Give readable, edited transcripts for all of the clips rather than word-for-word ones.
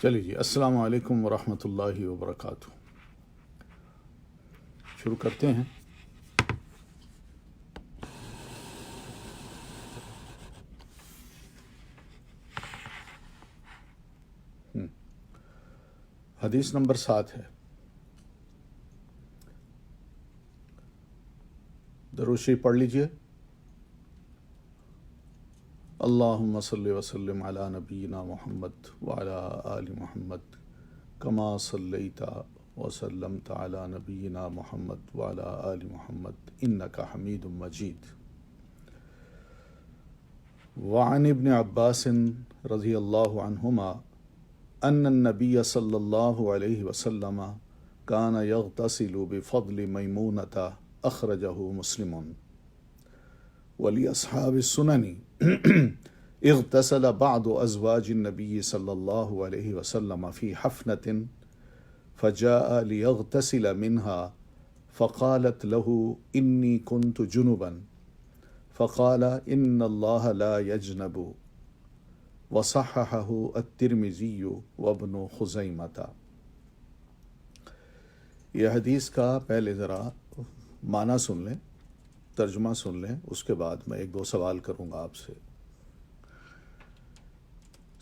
چلیے جی، السلام علیکم ورحمۃ اللہ وبرکاتہ۔ شروع کرتے ہیں۔ حدیث نمبر 7 ہے۔ درود شریف پڑھ لیجئے۔ اللہم صلی وسلم علی نبینا محمد وعلی آل محمد کما صلیت وسلمت علی نبینا محمد وعلی آل محمد انک حمید مجید۔ وعن ابن عباس رضی اللہ عنہما ان النبی صلی اللہ علیہ وسلم کان یغتسل بفضل میمونۃ اخرجہ مسلم۔ ولاصحاب السنن اغتسل بعض ازواج النبی صلی اللہ علیہ وسلم فی حفنۃ فجاء لیغتسل منها فقالت له انی كنت جنبا فقال ان اللہ لا یجنب وصححہ الترمذی وابن خزیمہ۔ یہ حدیث کا پہلے ذرا معنی سن لیں، ترجمہ سن لیں، اس کے بعد میں ایک دو سوال کروں گا آپ سے۔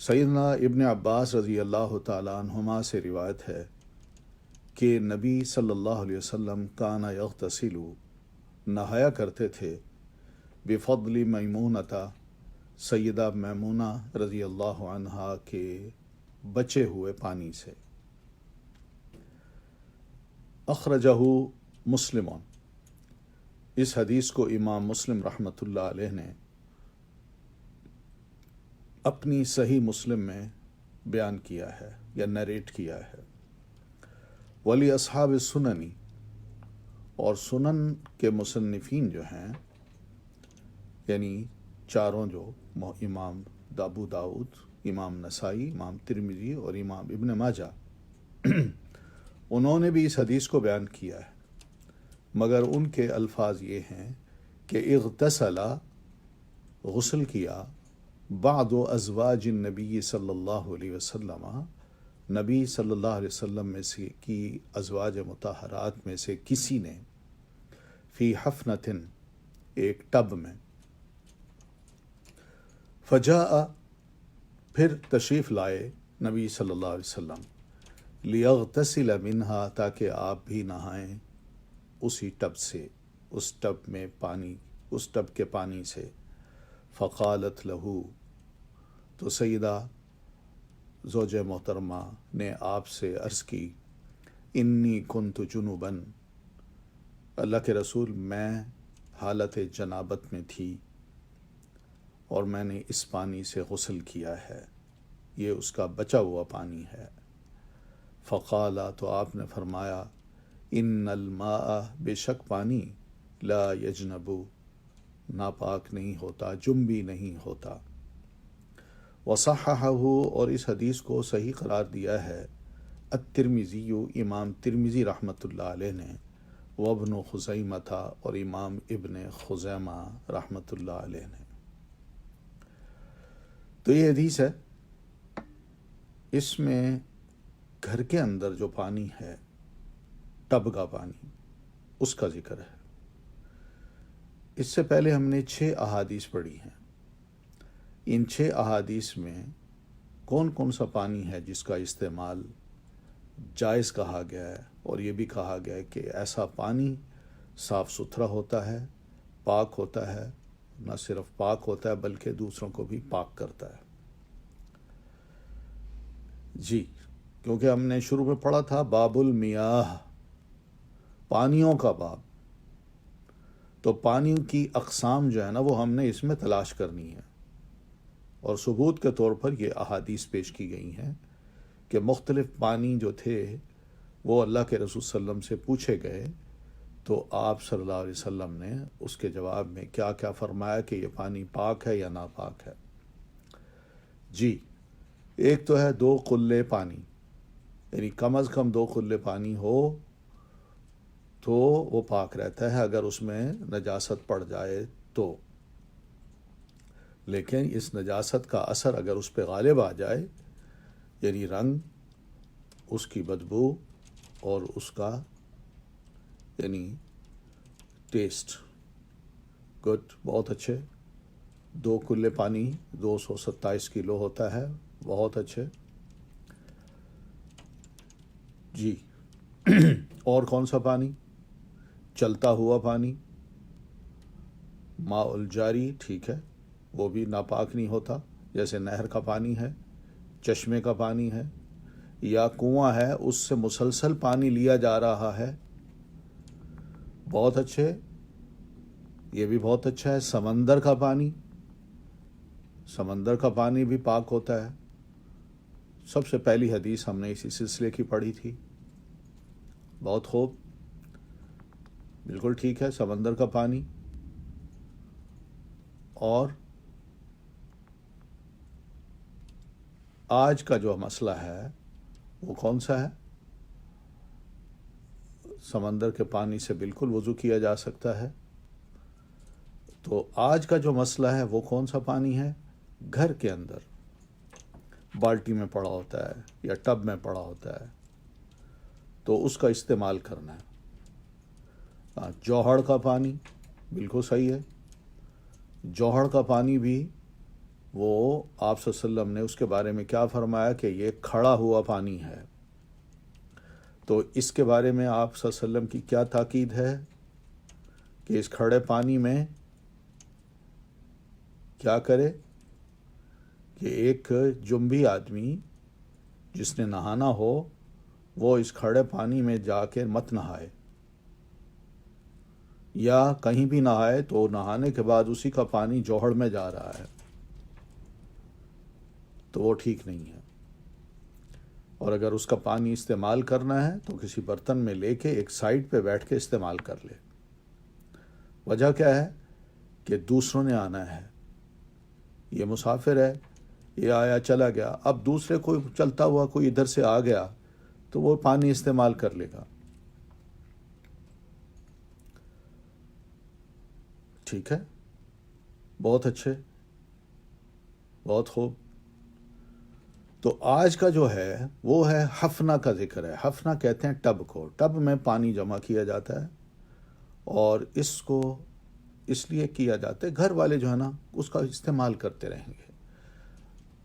سیدنا ابن عباس رضی اللہ تعالیٰ عنہما سے روایت ہے کہ نبی صلی اللہ علیہ وسلم کان یغتسل، نہایا کرتے تھے، بفضل میمونۃ، سیدہ میمونہ رضی اللہ عنہا کے بچے ہوئے پانی سے۔ اخرجہ مسلم، اس حدیث کو امام مسلم رحمۃ اللہ علیہ نے اپنی صحیح مسلم میں بیان کیا ہے یا نیریٹ کیا ہے۔ ولی اصحاب السنن، اور سنن کے مصنفین جو ہیں، یعنی چاروں جو امام ابو داؤد، امام نسائی، امام ترمذی اور امام ابن ماجہ، انہوں نے بھی اس حدیث کو بیان کیا ہے، مگر ان کے الفاظ یہ ہیں کہ اغتسل، غسل کیا، بعض ازواج النبی صلی اللہ علیہ وسلم، نبی صلی اللہ علیہ وسلم میں سے کی ازواج مطہرات میں سے کسی نے، فی حفنۃ، ایک ٹب میں، فجاء، پھر تشریف لائے نبی صلی اللہ علیہ وسلم، لیغتسل منہا، تاکہ آپ بھی نہائیں اسی ٹب سے، اس ٹب میں پانی، اس ٹب کے پانی سے۔ فقالت لہو، تو سیدہ زوج محترمہ نے آپ سے عرض کی، انی کنت جنوبا، اللہ کے رسول میں حالت جنابت میں تھی اور میں نے اس پانی سے غسل کیا ہے، یہ اس کا بچا ہوا پانی ہے۔ فقالا، تو آپ نے فرمایا، ان الماء، بے شک پانی، لا یجنب، ناپاک نہیں ہوتا، جنبی نہیں ہوتا۔ وصححہ، اور اس حدیث کو صحیح قرار دیا ہے، الترمذی، امام ترمذی رحمۃ اللہ علیہ نے، وابن خزیمہ، اور امام ابن خزیمہ رحمۃ اللہ علیہ نے۔ تو یہ حدیث ہے، اس میں گھر کے اندر جو پانی ہے، ٹب کا پانی، اس کا ذکر ہے۔ اس سے پہلے ہم نے 6 احادیث پڑھی ہیں۔ ان 6 احادیث میں کون کون سا پانی ہے جس کا استعمال جائز کہا گیا ہے، اور یہ بھی کہا گیا ہے کہ ایسا پانی صاف ستھرا ہوتا ہے، پاک ہوتا ہے، نہ صرف پاک ہوتا ہے بلکہ دوسروں کو بھی پاک کرتا ہے۔ جی، کیونکہ ہم نے شروع میں پڑھا تھا باب المیاہ، پانیوں کا باب، تو پانی کی اقسام جو ہے نا، وہ ہم نے اس میں تلاش کرنی ہے، اور ثبوت کے طور پر یہ احادیث پیش کی گئی ہیں کہ مختلف پانی جو تھے وہ اللہ کے رسول صلی اللہ علیہ وسلم سے پوچھے گئے، تو آپ صلی اللہ علیہ وسلم نے اس کے جواب میں کیا کیا فرمایا کہ یہ پانی پاک ہے یا ناپاک ہے۔ جی، ایک تو ہے 2 قلے پانی، یعنی کم از کم 2 قلے پانی ہو تو وہ پاک رہتا ہے، اگر اس میں نجاست پڑ جائے تو، لیکن اس نجاست کا اثر اگر اس پہ غالب آ جائے یعنی رنگ، اس کی بدبو اور اس کا یعنی ٹیسٹ. گڈ، بہت اچھے. 2 کلے پانی 227 کلو ہوتا ہے. بہت اچھے جی. اور کون سا پانی؟ چلتا ہوا پانی، ماء الجاری، ٹھیک ہے، وہ بھی ناپاک نہیں ہوتا. جیسے نہر کا پانی ہے، چشمے کا پانی ہے، یا کنواں ہے، اس سے مسلسل پانی لیا جا رہا ہے. بہت اچھے. یہ بھی بہت اچھا ہے. سمندر کا پانی، سمندر کا پانی بھی پاک ہوتا ہے. سب سے پہلی حدیث ہم نے اسی سلسلے کی پڑھی تھی. بہت خوب، بالکل ٹھیک ہے. سمندر کا پانی. اور آج کا جو مسئلہ ہے وہ کون سا ہے؟ سمندر کے پانی سے بالکل وضو کیا جا سکتا ہے. تو آج کا جو مسئلہ ہے وہ کون سا پانی ہے؟ گھر کے اندر بالٹی میں پڑا ہوتا ہے یا ٹب میں پڑا ہوتا ہے، تو اس کا استعمال کرنا ہے. جوہڑ کا پانی بالکل صحیح ہے. جوہڑ کا پانی بھی وہ آپ صلی اللہ علیہ وسلم نے اس کے بارے میں کیا فرمایا کہ یہ کھڑا ہوا پانی ہے. تو اس کے بارے میں آپ صلی اللہ علیہ وسلم کی کیا تاکید ہے کہ اس کھڑے پانی میں کیا کرے کہ ایک جنبی آدمی جس نے نہانا ہو وہ اس کھڑے پانی میں جا کے مت نہائے، یا کہیں بھی نہائے تو نہانے کے بعد اسی کا پانی جوہڑ میں جا رہا ہے تو وہ ٹھیک نہیں ہے. اور اگر اس کا پانی استعمال کرنا ہے تو کسی برتن میں لے کے ایک سائڈ پہ بیٹھ کے استعمال کر لے. وجہ کیا ہے کہ دوسروں نے آنا ہے، یہ مسافر ہے، یہ آیا چلا گیا، اب دوسرے کوئی چلتا ہوا کوئی ادھر سے آ گیا تو وہ پانی استعمال کر لے گا. ٹھیک ہے، بہت اچھے، بہت خوب. تو آج کا جو ہے وہ ہے حفنہ کا ذکر ہے. حفنہ کہتے ہیں ٹب کو. ٹب میں پانی جمع کیا جاتا ہے اور اس کو اس لیے کیا جاتا ہے گھر والے جو ہے نا اس کا استعمال کرتے رہیں گے.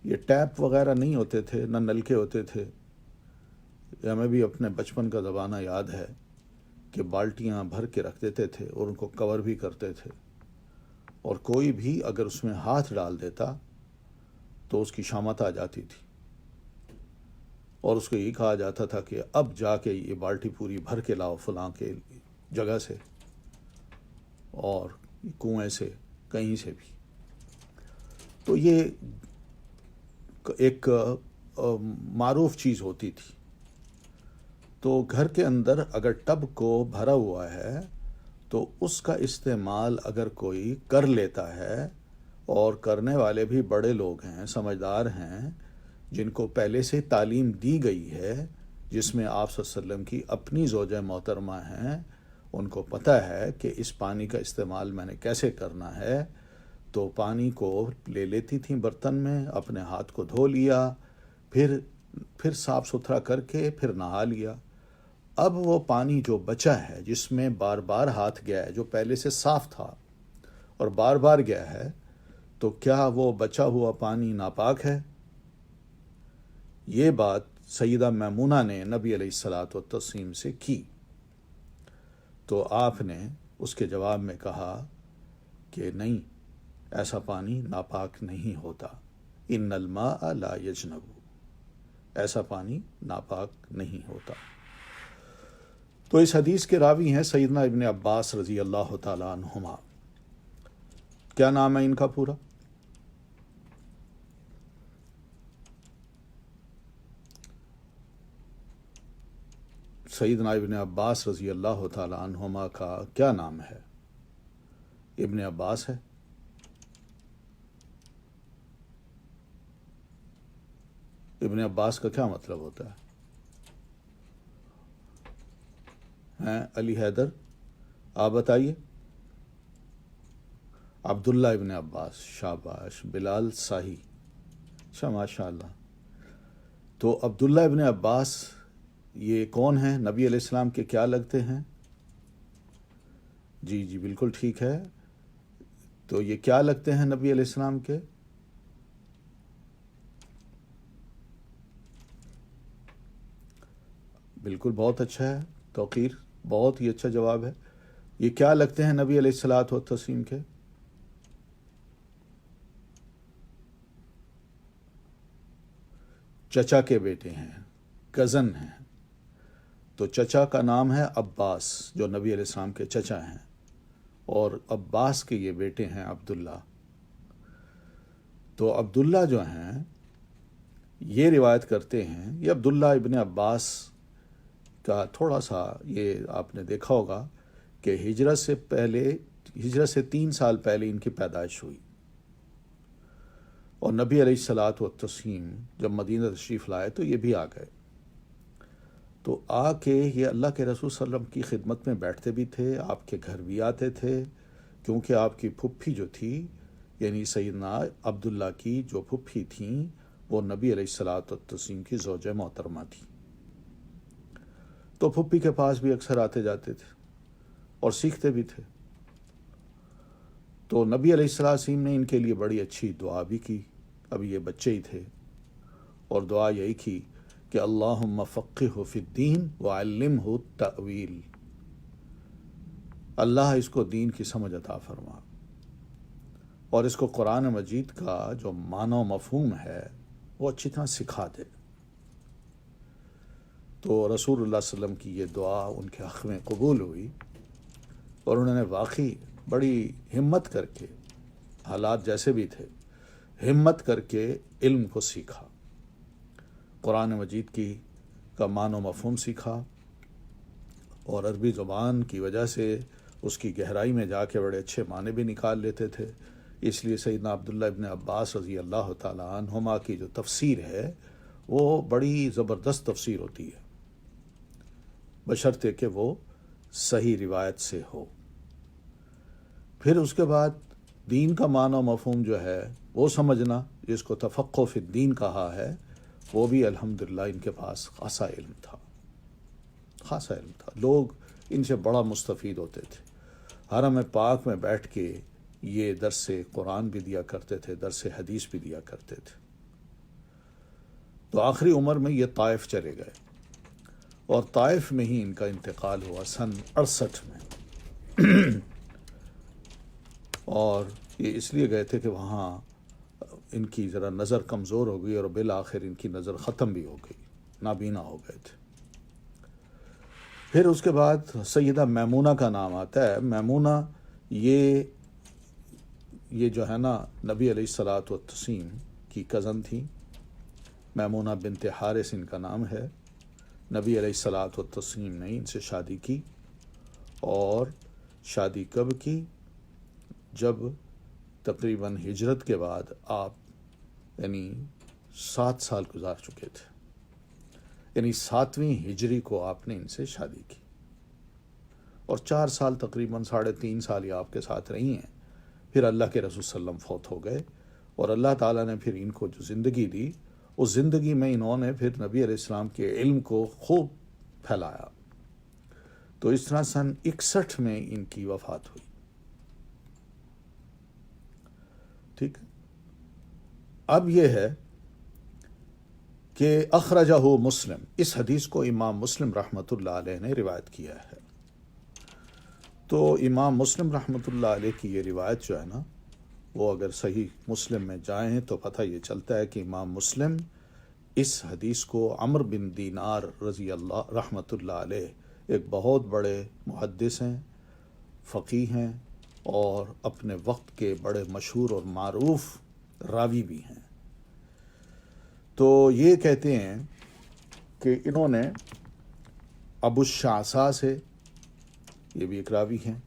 یہ ٹیپ وغیرہ نہیں ہوتے تھے، نہ نلکے ہوتے تھے. ہمیں بھی اپنے بچپن کا زمانہ یاد ہے کہ بالٹیاں بھر کے رکھ دیتے تھے اور ان کو کور بھی کرتے تھے، اور کوئی بھی اگر اس میں ہاتھ ڈال دیتا تو اس کی شامت آ جاتی تھی، اور اس کو یہ کہا جاتا تھا کہ اب جا کے یہ بالٹی پوری بھر کے لاؤ فلاں کے جگہ سے اور کنویں سے کہیں سے بھی. تو یہ ایک معروف چیز ہوتی تھی. تو گھر کے اندر اگر ٹب کو بھرا ہوا ہے تو اس کا استعمال اگر کوئی کر لیتا ہے، اور کرنے والے بھی بڑے لوگ ہیں، سمجھدار ہیں، جن کو پہلے سے تعلیم دی گئی ہے، جس میں آپ صلی اللہ علیہ وسلم کی اپنی زوجہ محترمہ ہیں، ان کو پتہ ہے کہ اس پانی کا استعمال میں نے کیسے کرنا ہے. تو پانی کو لے لیتی تھیں برتن میں، اپنے ہاتھ کو دھو لیا، پھر صاف ستھرا کر کے پھر نہا لیا. اب وہ پانی جو بچا ہے جس میں بار بار ہاتھ گیا ہے، جو پہلے سے صاف تھا اور بار بار گیا ہے، تو کیا وہ بچا ہوا پانی ناپاک ہے؟ یہ بات سیدہ میمونہ نے نبی علیہ الصلاۃ والتسلیم سے کی. تو آپ نے اس کے جواب میں کہا کہ نہیں، ایسا پانی ناپاک نہیں ہوتا. ان الماء لا یجنب، ایسا پانی ناپاک نہیں ہوتا. تو اس حدیث کے راوی ہیں سیدنا ابن عباس رضی اللہ تعالی عنہما. کیا نام ہے ان کا پورا؟ سیدنا ابن عباس رضی اللہ تعالی عنہما کا کیا نام ہے؟ ابن عباس ہے. ابن عباس کا کیا مطلب ہوتا ہے؟ علی حیدر، آپ بتائیے. عبداللہ ابن عباس، شاباش. بلال صاحی، اچھا ماشاء اللہ. تو عبداللہ ابن عباس یہ کون ہیں؟ نبی علیہ السلام کے کیا لگتے ہیں؟ جی جی بالکل ٹھیک ہے. تو یہ کیا لگتے ہیں نبی علیہ السلام کے؟ بالکل بہت اچھا ہے. توقیر بہت ہی اچھا جواب ہے. یہ کیا لگتے ہیں نبی علیہ الصلوۃ والتسلیم کے؟ چچا کے بیٹے ہیں، کزن ہیں. تو چچا کا نام ہے عباس، جو نبی علیہ السلام کے چچا ہیں، اور عباس کے یہ بیٹے ہیں عبداللہ. تو عبداللہ جو ہیں یہ روایت کرتے ہیں، یہ عبداللہ ابن عباس کا تھوڑا سا یہ آپ نے دیکھا ہوگا کہ ہجرت سے 3 سال پہلے ان کی پیدائش ہوئی، اور نبی علیہ الصلوۃ والتسلیم جب مدینہ تشریف لائے تو یہ بھی آ گئے. تو آ کے یہ اللہ کے رسول صلی اللہ علیہ وسلم کی خدمت میں بیٹھتے بھی تھے، آپ کے گھر بھی آتے تھے، کیونکہ آپ کی پھپھی جو تھی، یعنی سیدنا عبداللہ کی جو پھپھی تھیں، وہ نبی علیہ الصلوۃ والتسلیم کی زوجہ محترمہ تھی. تو پھپھی کے پاس بھی اکثر آتے جاتے تھے اور سیکھتے بھی تھے. تو نبی علیہ الصلوۃ والتسلیم نے ان کے لیے بڑی اچھی دعا بھی کی. ابھی یہ بچے ہی تھے، اور دعا یہی کی کہ اللہم فقہہ فی الدین وعلمہ التأویل، اللہ اس کو دین کی سمجھ عطا فرما، اور اس کو قرآن مجید کا جو معنی و مفہوم ہے وہ اچھی طرح سکھا دے. تو رسول اللہ صلی اللہ علیہ وسلم کی یہ دعا ان کے حق میں قبول ہوئی، اور انہوں نے واقعی بڑی ہمت کر کے، حالات جیسے بھی تھے، ہمت کر کے علم کو سیکھا، قرآن مجید کی کا معنی و مفہوم سیکھا، اور عربی زبان کی وجہ سے اس کی گہرائی میں جا کے بڑے اچھے معنی بھی نکال لیتے تھے. اس لیے سیدنا عبداللہ ابن عباس رضی اللہ تعالیٰ عنہما کی جو تفسیر ہے وہ بڑی زبردست تفسیر ہوتی ہے، بشرطے کہ وہ صحیح روایت سے ہو. پھر اس کے بعد دین کا معنی و مفہوم جو ہے وہ سمجھنا، جس کو تفقہ فی الدین کہا ہے، وہ بھی الحمدللہ ان کے پاس خاصا علم تھا، خاصا علم تھا. لوگ ان سے بڑا مستفید ہوتے تھے. حرم پاک میں بیٹھ کے یہ درس قرآن بھی دیا کرتے تھے، درس حدیث بھی دیا کرتے تھے. تو آخری عمر میں یہ طائف چلے گئے، اور طائف میں ہی ان کا انتقال ہوا سن 68 میں. اور یہ اس لیے گئے تھے کہ وہاں ان کی ذرا نظر کمزور ہو گئی، اور بالآخر ان کی نظر ختم بھی ہو گئی، نابینا ہو گئے تھے. پھر اس کے بعد سیدہ میمونہ کا نام آتا ہے. میمونہ یہ جو ہے نا نبی علیہ الصلوۃ والتسلیم کی کزن تھی. میمونہ بنت حارث ان کا نام ہے. نبی علیہ الصلوۃ والتسلیم نے ان سے شادی کی، اور شادی کب کی؟ جب تقریباً ہجرت کے بعد آپ یعنی 7 سال گزار چکے تھے، یعنی 7ویں ہجری کو آپ نے ان سے شادی کی، اور 4 سال تقریباً 3.5 سال یہ آپ کے ساتھ رہی ہیں. پھر اللہ کے رسول صلی اللہ علیہ وسلم فوت ہو گئے، اور اللہ تعالیٰ نے پھر ان کو جو زندگی دی، اس زندگی میں انہوں نے پھر نبی علیہ السلام کے علم کو خوب پھیلایا. تو اس طرح سن 61 میں ان کی وفات ہوئی. ٹھیک. اب یہ ہے کہ اخرجہ مسلم، اس حدیث کو امام مسلم رحمۃ اللہ علیہ نے روایت کیا ہے. تو امام مسلم رحمۃ اللہ علیہ کی یہ روایت جو ہے نا، وہ اگر صحیح مسلم میں جائیں تو پتہ یہ چلتا ہے کہ امام مسلم اس حدیث کو عمرو بن دینار رضی اللہ رحمۃ اللہ علیہ، ایک بہت بڑے محدث ہیں، فقیہ ہیں، اور اپنے وقت کے بڑے مشہور اور معروف راوی بھی ہیں. تو یہ کہتے ہیں کہ انہوں نے ابو الشعثاء سے، یہ بھی ایک راوی ہیں،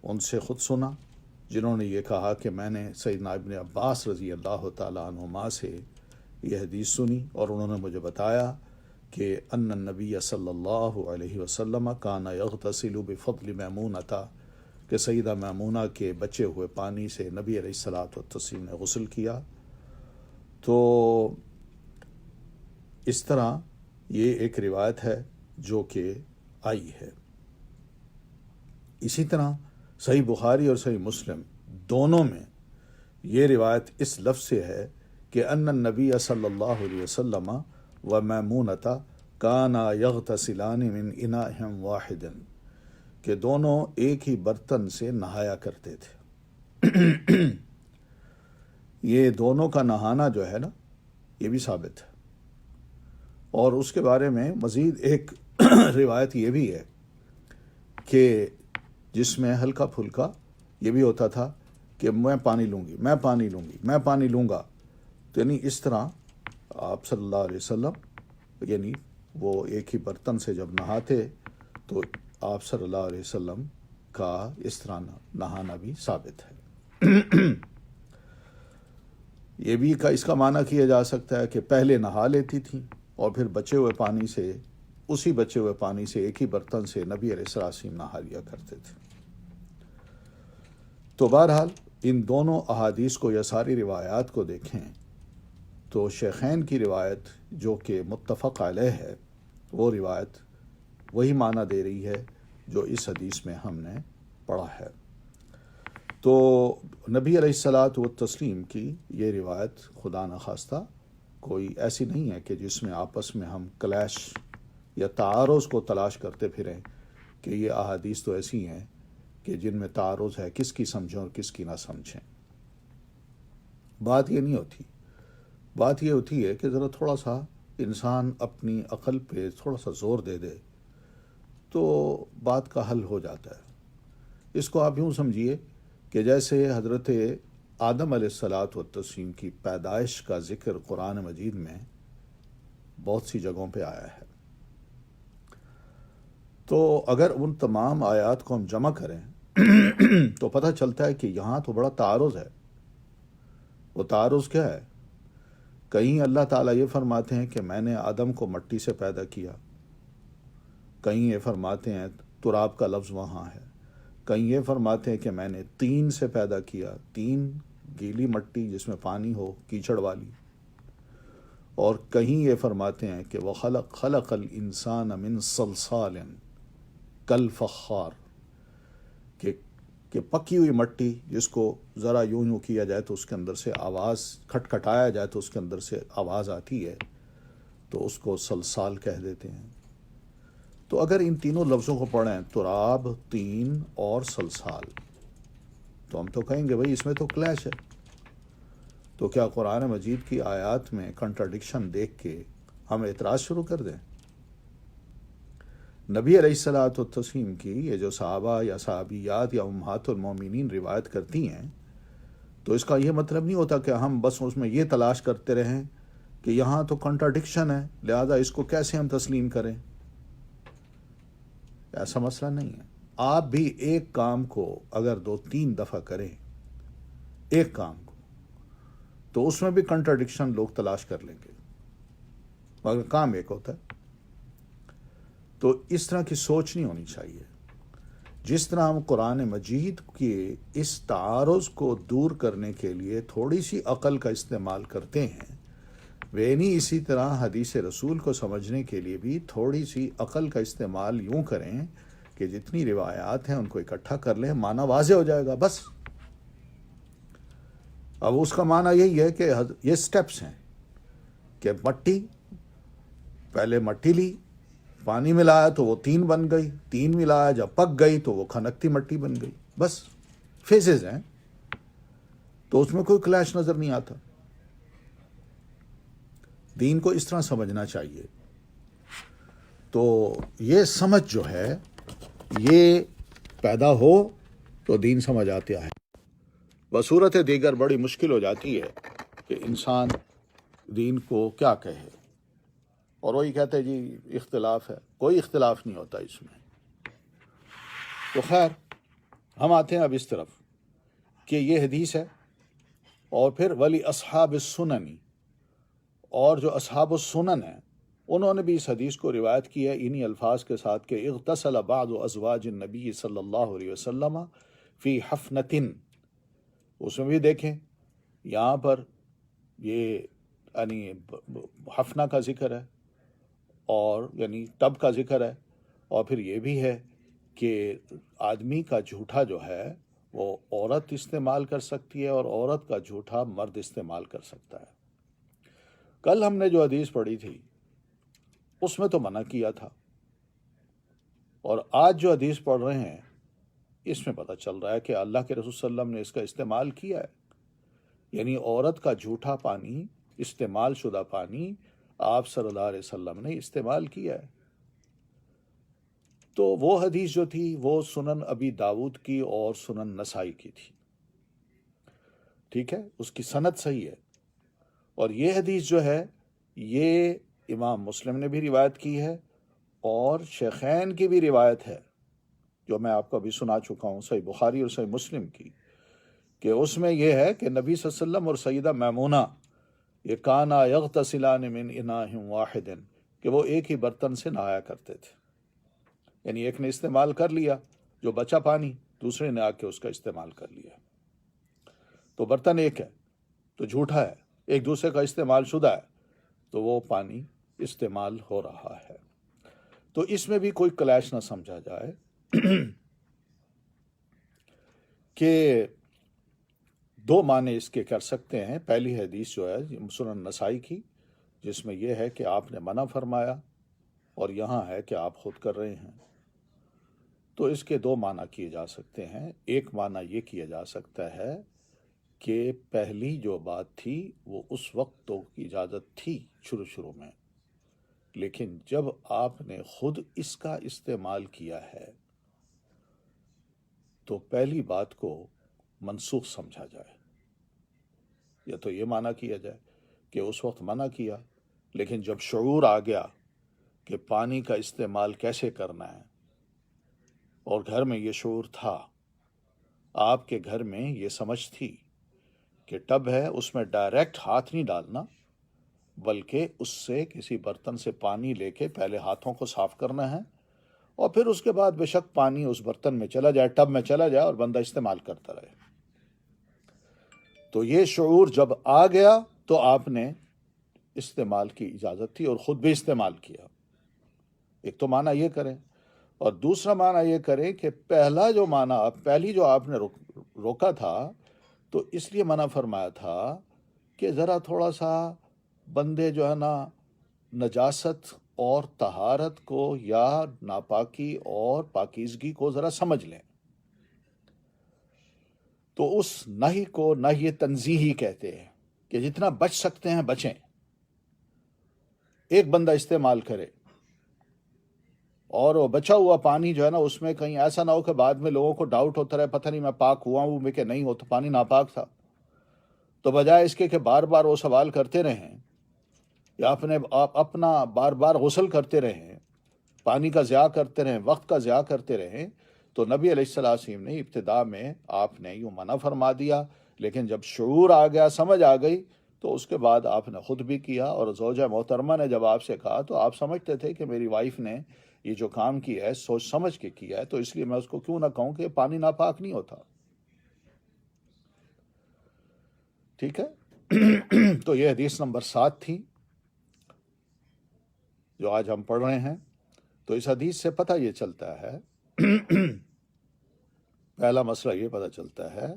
ان سے خود سنا، جنہوں نے یہ کہا کہ میں نے سیدنا ابن عباس رضی اللہ تعالیٰ عنہما سے یہ حدیث سنی، اور انہوں نے مجھے بتایا کہ ان النبی صلی اللہ علیہ وسلم کان یغتسل بفضل میمونہ، کہ سیدہ میمونہ کے بچے ہوئے پانی سے نبی علیہ الصلوۃ والتسلیم نے غسل کیا. تو اس طرح یہ ایک روایت ہے جو کہ آئی ہے۔ اسی طرح صحیح بخاری اور صحیح مسلم دونوں میں یہ روایت اس لفظ سے ہے کہ ان النبی صلی اللہ علیہ وسلم و میمونۃ کانا یغتسلان من اناء واحد، کہ دونوں ایک ہی برتن سے نہایا کرتے تھے۔ یہ دونوں کا نہانا جو ہے نا، یہ بھی ثابت ہے۔ اور اس کے بارے میں مزید ایک روایت یہ بھی ہے کہ جس میں ہلکا پھلکا یہ بھی ہوتا تھا کہ میں پانی لوں گی، میں پانی لوں گی، میں پانی لوں گا، تو یعنی اس طرح آپ صلی اللہ علیہ وسلم یعنی وہ ایک ہی برتن سے جب نہاتے تو آپ صلی اللہ علیہ وسلم کا اس طرح نہانا بھی ثابت ہے۔ یہ بھی اس کا معنی کیا جا سکتا ہے کہ پہلے نہا لیتی تھیں اور پھر بچے ہوئے پانی سے، اسی بچے ہوئے پانی سے ایک ہی برتن سے نبی علیہ السلام نہا لیا کرتے تھے۔ تو بہرحال ان دونوں احادیث کو یا ساری روایات کو دیکھیں تو شیخین کی روایت جو کہ متفق علیہ ہے، وہ روایت وہی معنی دے رہی ہے جو اس حدیث میں ہم نے پڑھا ہے۔ تو نبی علیہ الصلاۃ والتسلیم کی یہ روایت خدا نخواستہ کوئی ایسی نہیں ہے کہ جس میں آپس میں ہم کلیش یا تعارض کو تلاش کرتے پھریں کہ یہ احادیث تو ایسی ہیں کہ جن میں تعارض ہے، کس کی سمجھیں اور کس کی نہ سمجھیں۔ بات یہ نہیں ہوتی، بات یہ ہوتی ہے کہ ذرا تھوڑا سا انسان اپنی عقل پہ تھوڑا سا زور دے دے تو بات کا حل ہو جاتا ہے۔ اس کو آپ یوں سمجھیے کہ جیسے حضرت آدم علیہ الصلاۃ والتسلیم کی پیدائش کا ذکر قرآن مجید میں بہت سی جگہوں پہ آیا ہے، تو اگر ان تمام آیات کو ہم جمع کریں تو پتہ چلتا ہے کہ یہاں تو بڑا تعارض ہے۔ وہ تعارض کیا ہے؟ کہیں اللہ تعالیٰ یہ فرماتے ہیں کہ میں نے آدم کو مٹی سے پیدا کیا، کہیں یہ فرماتے ہیں تراب کا لفظ وہاں ہے، کہیں یہ فرماتے ہیں کہ میں نے تین سے پیدا کیا، تین گیلی مٹی جس میں پانی ہو، کیچڑ والی، اور کہیں یہ فرماتے ہیں کہ خلق الانسان من صلصال کالفخار، کہ پکی ہوئی مٹی جس کو ذرا یوں یوں کیا جائے تو اس کے اندر سے آواز، کھٹکھٹایا جائے تو اس کے اندر سے آواز آتی ہے، تو اس کو صلصال کہہ دیتے ہیں۔ تو اگر ان تینوں لفظوں کو پڑھیں، تراب، تین اور صلصال، تو ہم تو کہیں گے بھئی اس میں تو کلیش ہے۔ تو کیا قرآن مجید کی آیات میں کنٹراڈکشن دیکھ کے ہم اعتراض شروع کر دیں؟ نبی علیہ الصلاۃ والتسلیم کی یہ جو صحابہ یا صحابیات یا امہات المومنین روایت کرتی ہیں، تو اس کا یہ مطلب نہیں ہوتا کہ ہم بس اس میں یہ تلاش کرتے رہیں کہ یہاں تو کنٹراڈکشن ہے لہذا اس کو کیسے ہم تسلیم کریں۔ ایسا مسئلہ نہیں ہے۔ آپ بھی ایک کام کو اگر 2-3 دفعہ کریں، ایک کام کو، تو اس میں بھی کنٹراڈکشن لوگ تلاش کر لیں گے، مگر کام ایک ہوتا ہے۔ تو اس طرح کی سوچ نہیں ہونی چاہیے۔ جس طرح ہم قرآن مجید کے اس تعارض کو دور کرنے کے لیے تھوڑی سی عقل کا استعمال کرتے ہیں، وینی اسی طرح حدیث رسول کو سمجھنے کے لیے بھی تھوڑی سی عقل کا استعمال یوں کریں کہ جتنی روایات ہیں ان کو اکٹھا کر لیں، معنی واضح ہو جائے گا بس۔ اب اس کا معنی یہی ہے کہ یہ سٹیپس ہیں کہ مٹی، پہلے مٹی لی، پانی ملایا تو وہ تین بن گئی، تین ملایا جب پک گئی تو وہ کھنکتی مٹی بن گئی، بس فیزز ہیں۔ تو اس میں کوئی کلیش نظر نہیں آتا۔ دین کو اس طرح سمجھنا چاہیے۔ تو یہ سمجھ جو ہے یہ پیدا ہو تو دین سمجھ آتا ہے۔ بصورت دیگر بڑی مشکل ہو جاتی ہے کہ انسان دین کو کیا کہے، اور وہی کہتے ہیں جی اختلاف ہے، کوئی اختلاف نہیں ہوتا اس میں۔ تو خیر ہم آتے ہیں اب اس طرف کہ یہ حدیث ہے، اور پھر ولی اصحاب السنن، اور جو اصحاب السنن ہیں انہوں نے بھی اس حدیث کو روایت کی ہے انہی الفاظ کے ساتھ کہ اغتسل بعض ازواج النبی صلی اللہ علیہ وسلم فی حفنۃ۔ اس میں بھی دیکھیں یہاں پر یہ یعنی حفنہ کا ذکر ہے، اور یعنی ٹب کا ذکر ہے، اور پھر یہ بھی ہے کہ آدمی کا جھوٹا جو ہے وہ عورت استعمال کر سکتی ہے اور عورت کا جھوٹا مرد استعمال کر سکتا ہے۔ کل ہم نے جو حدیث پڑھی تھی اس میں تو منع کیا تھا، اور آج جو حدیث پڑھ رہے ہیں اس میں پتہ چل رہا ہے کہ اللہ کے رسول صلی اللہ علیہ وسلم نے اس کا استعمال کیا ہے، یعنی عورت کا جھوٹا پانی، استعمال شدہ پانی آپ صلی اللہ علیہ وسلم نے استعمال کیا ہے۔ تو وہ حدیث جو تھی وہ سنن ابی داود کی اور سنن نسائی کی تھی، ٹھیک ہے، اس کی سند صحیح ہے۔ اور یہ حدیث جو ہے یہ امام مسلم نے بھی روایت کی ہے اور شیخین کی بھی روایت ہے، جو میں آپ کو ابھی سنا چکا ہوں، صحیح بخاری اور صحیح مسلم کی، کہ اس میں یہ ہے کہ نبی صلی اللہ علیہ وسلم اور سیدہ میمونہ یہ کانا یغتسلان من اناء واحد، کہ وہ ایک ہی برتن سے نہایا کرتے تھے، یعنی ایک نے استعمال کر لیا جو بچا پانی، دوسرے نے آ کے اس کا استعمال کر لیا، تو برتن ایک ہے تو جھوٹا ہے، ایک دوسرے کا استعمال شدہ ہے تو وہ پانی استعمال ہو رہا ہے۔ تو اس میں بھی کوئی کلیش نہ سمجھا جائے کہ دو معنی اس کے کر سکتے ہیں۔ پہلی حدیث جو ہے سنن نسائی کی، جس میں یہ ہے کہ آپ نے منع فرمایا، اور یہاں ہے کہ آپ خود کر رہے ہیں، تو اس کے دو معنی کیے جا سکتے ہیں۔ ایک معنی یہ کیا جا سکتا ہے کہ پہلی جو بات تھی وہ اس وقت تو اجازت تھی شروع میں، لیکن جب آپ نے خود اس کا استعمال کیا ہے تو پہلی بات کو منسوخ سمجھا جائے، یا تو یہ معنی کیا جائے کہ اس وقت منع کیا، لیکن جب شعور آ گیا کہ پانی کا استعمال کیسے کرنا ہے، اور گھر میں یہ شعور تھا، آپ کے گھر میں یہ سمجھ تھی کہ ٹب ہے اس میں ڈائریکٹ ہاتھ نہیں ڈالنا، بلکہ اس سے کسی برتن سے پانی لے کے پہلے ہاتھوں کو صاف کرنا ہے، اور پھر اس کے بعد بے شک پانی اس برتن میں چلا جائے، ٹب میں چلا جائے، اور بندہ استعمال کرتا رہے۔ تو یہ شعور جب آ گیا تو آپ نے استعمال کی اجازت تھی اور خود بھی استعمال کیا۔ ایک تو معنی یہ کریں، اور دوسرا معنی یہ کریں کہ پہلا جو معنی پہلی جو آپ نے روکا تھا تو اس لیے منع فرمایا تھا کہ ذرا تھوڑا سا بندے جو ہے نا نجاست اور طہارت کو یا ناپاکی اور پاکیزگی کو ذرا سمجھ لیں، تو اس نہی کو نہی تنزیہی کہتے ہیں، کہ جتنا بچ سکتے ہیں بچیں، ایک بندہ استعمال کرے، اور وہ بچا ہوا پانی جو ہے نا اس میں کہیں ایسا نہ ہو کہ بعد میں لوگوں کو ڈاؤٹ ہوتا رہے پتہ نہیں میں پاک ہوا ہوں میں کہ نہیں ہو، تو پانی ناپاک تھا، تو بجائے اس کے کہ بار بار وہ سوال کرتے رہیں یا اپنا بار بار غسل کرتے رہیں، پانی کا ضیاع کرتے رہیں، وقت کا ضیاع کرتے رہیں، تو نبی علیہ السلام نے ابتدا میں آپ نے یوں منع فرما دیا، لیکن جب شعور آ گیا، سمجھ آ گئی، تو اس کے بعد آپ نے خود بھی کیا، اور زوجہ محترمہ نے جب آپ سے کہا تو آپ سمجھتے تھے کہ میری وائف نے یہ جو کام کیا ہے سوچ سمجھ کے کیا ہے، تو اس لیے میں اس کو کیوں نہ کہوں کہ پانی ناپاک نہیں ہوتا، ٹھیک ہے۔ تو یہ حدیث نمبر 7 تھی جو آج ہم پڑھ رہے ہیں۔ تو اس حدیث سے پتہ یہ چلتا ہے پہلا مسئلہ یہ پتہ چلتا ہے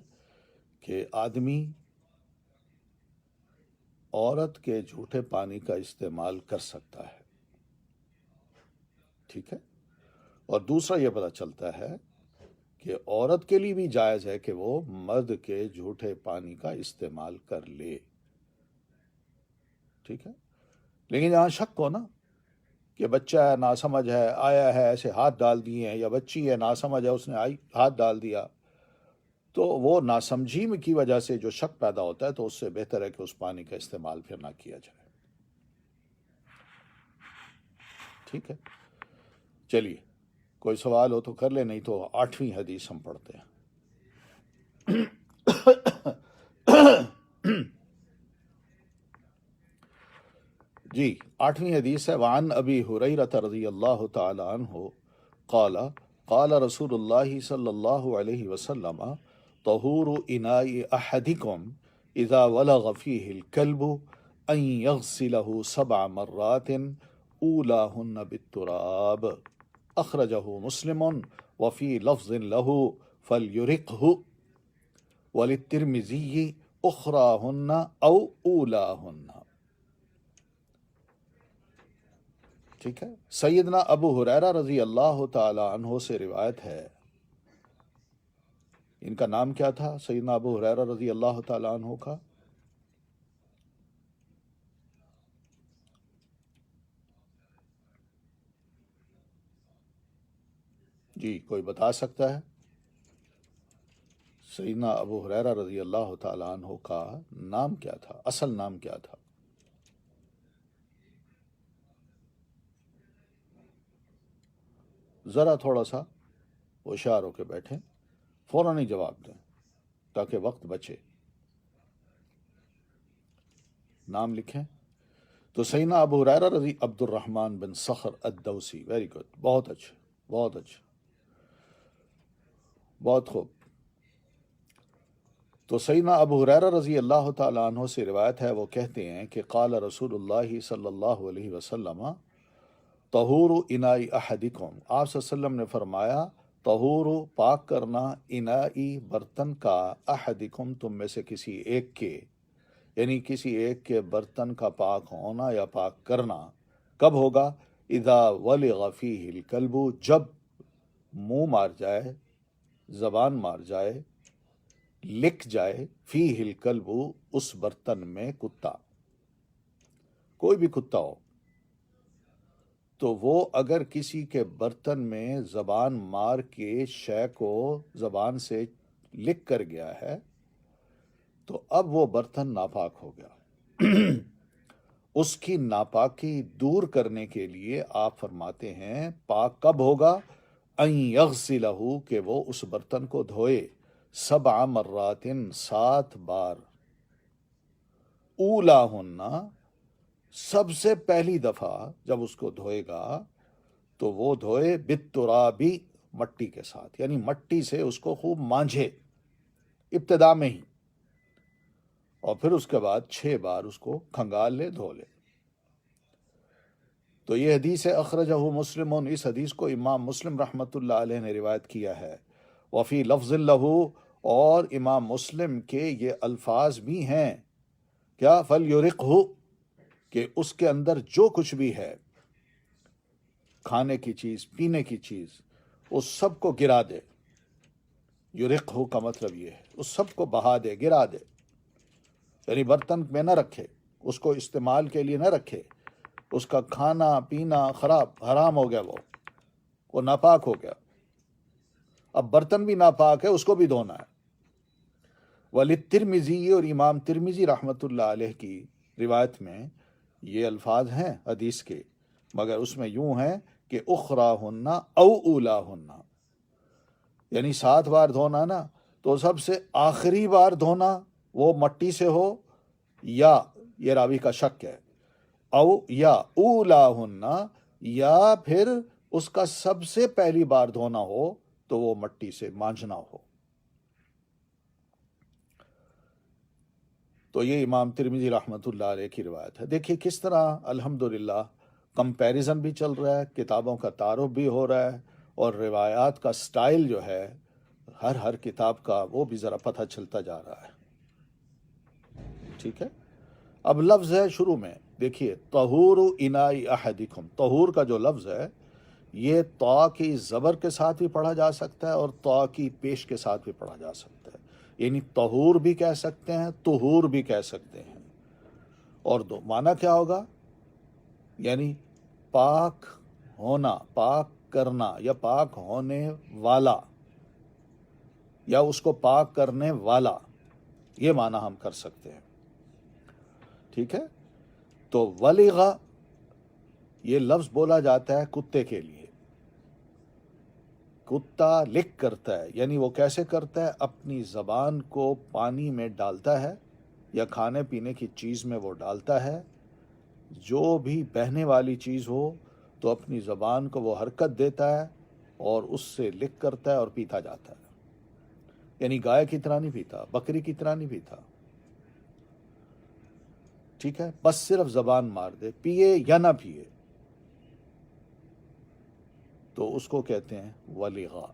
کہ آدمی عورت کے جھوٹے پانی کا استعمال کر سکتا ہے، ٹھیک ہے، اور دوسرا یہ پتہ چلتا ہے کہ عورت کے لیے بھی جائز ہے کہ وہ مرد کے جھوٹے پانی کا استعمال کر لے، ٹھیک ہے، لیکن یہاں شک ہو نا کہ بچہ ہے، ناسمجھ ہے، آیا ہے ایسے ہاتھ ڈال دیے ہیں، یا بچی ہے ناسمجھ ہے اس نے ہاتھ ڈال دیا، تو وہ ناسمجھی کی وجہ سے جو شک پیدا ہوتا ہے تو اس سے بہتر ہے کہ اس پانی کا استعمال پھر نہ کیا جائے، ٹھیک ہے۔ چلیے کوئی سوال ہو تو کر لیں، نہیں تو 8ویں حدیث ہم پڑھتے ہیں۔ جی 8ویں حدیث ہے، وعن ابی ہریرہ رضی اللہ تعالی عنہ قال قال رسول اللہ صلی اللہ علیہ وسلم طہور اناء احدکم اذا ولغ فیہ الکلب ان یغسلہ 7 مرات اولاہن بالتراب اخرجہ مسلم وفی لفظ لہ فلیرقہ وللترمذی اخراہن او اولاہن. ٹھیک ہے. سیدنا ابو ہریرہ رضی اللہ تعالی عنہ سے روایت ہے. ان کا نام کیا تھا سیدنا ابو ہریرہ رضی اللہ تعالی عنہ کا؟ جی کوئی بتا سکتا ہے؟ سیدنا ابو ہریرہ رضی اللہ تعالی عنہ کا نام کیا تھا، اصل نام کیا تھا؟ ذرا تھوڑا سا ہوشیار ہو کے بیٹھیں، فوراً ہی جواب دیں تاکہ وقت بچے. نام لکھیں. تو سیدنا ابو ہریرہ رضی عبد الرحمن بن صخر الدوسی. ویری گڈ، بہت اچھا بہت اچھا، بہت خوب. تو سیدنا ابو ہریرہ رضی اللہ تعالیٰ عنہ سے روایت ہے، وہ کہتے ہیں کہ قال رسول اللہ صلی اللہ علیہ وسلم طہور انائی احدکم، آپ صلی اللہ علیہ وسلم نے فرمایا طہور پاک کرنا، انائی برتن کا، احدکم تم میں سے کسی ایک کے، یعنی کسی ایک کے برتن کا پاک ہونا یا پاک کرنا کب ہوگا؟ اذا ولغ فیہ الکلب، جب منہ مار جائے، زبان مار جائے، لکھ جائے، فیہ الکلب اس برتن میں کتا، کوئی بھی کتا ہو، تو وہ اگر کسی کے برتن میں زبان مار کے شے کو زبان سے لکھ کر گیا ہے تو اب وہ برتن ناپاک ہو گیا. اس کی ناپاکی دور کرنے کے لیے آپ فرماتے ہیں پاک کب ہوگا؟ ان یغسلہ، کہ وہ اس برتن کو دھوئے، 7 مرات، 7 بار، اولاہن، سب سے پہلی دفعہ جب اس کو دھوئے گا تو وہ دھوئے بالترابی، مٹی کے ساتھ، یعنی مٹی سے اس کو خوب مانجھے ابتدا میں ہی، اور پھر اس کے بعد 6 بار اس کو کھنگال لے، دھو لے. تو یہ حدیث ہے، اخرجہ مسلم، اس حدیث کو امام مسلم رحمۃ اللہ علیہ نے روایت کیا ہے. وفی لفظ لہ، اور امام مسلم کے یہ الفاظ بھی ہیں کیا؟ فلیرقہ، کہ اس کے اندر جو کچھ بھی ہے، کھانے کی چیز، پینے کی چیز، اس سب کو گرا دے. یرقہ کا مطلب یہ ہے اس سب کو بہا دے، گرا دے، یعنی برتن میں نہ رکھے، اس کو استعمال کے لیے نہ رکھے، اس کا کھانا پینا خراب، حرام ہو گیا، وہ ناپاک ہو گیا. اب برتن بھی ناپاک ہے، اس کو بھی دھونا ہے. وللترمذی، اور امام ترمذی رحمۃ اللہ علیہ کی روایت میں یہ الفاظ ہیں حدیث کے، مگر اس میں یوں ہیں کہ اخراہن او اولاہن، یعنی 7 بار دھونا نا، تو سب سے آخری بار دھونا وہ مٹی سے ہو، یا یہ راوی کا شک ہے، او یا اولاہن، یا پھر اس کا سب سے پہلی بار دھونا ہو تو وہ مٹی سے مانجنا ہو. تو یہ امام ترمذی رحمۃ اللہ علیہ کی روایت ہے. دیکھیے کس طرح الحمدللہ کمپیریزن بھی چل رہا ہے، کتابوں کا تعارف بھی ہو رہا ہے، اور روایات کا سٹائل جو ہے ہر کتاب کا وہ بھی ذرا پتہ چلتا جا رہا ہے. ٹھیک ہے. اب لفظ ہے شروع میں، دیکھیے طہور انائی احدکم، طہور کا جو لفظ ہے یہ طا کی زبر کے ساتھ بھی پڑھا جا سکتا ہے اور طا کی پیش کے ساتھ بھی پڑھا جا سکتا ہے، یعنی طہور بھی کہہ سکتے ہیں، طہور بھی کہہ سکتے ہیں. اور دو معنی کیا ہوگا؟ یعنی پاک ہونا، پاک کرنا، یا پاک ہونے والا، یا اس کو پاک کرنے والا، یہ معنی ہم کر سکتے ہیں. ٹھیک ہے. تو ولغ یہ لفظ بولا جاتا ہے کتے کے لیے. کتا لک کرتا ہے، یعنی وہ کیسے کرتا ہے؟ اپنی زبان کو پانی میں ڈالتا ہے یا کھانے پینے کی چیز میں وہ ڈالتا ہے، جو بھی بہنے والی چیز ہو تو اپنی زبان کو وہ حرکت دیتا ہے اور اس سے لک کرتا ہے اور پیتا جاتا ہے. یعنی گائے کی طرح نہیں پیتا، بکری کی طرح نہیں پیتا. ٹھیک ہے. بس صرف زبان مار دے، پیے یا نہ پیے، تو اس کو کہتے ہیں ولغا.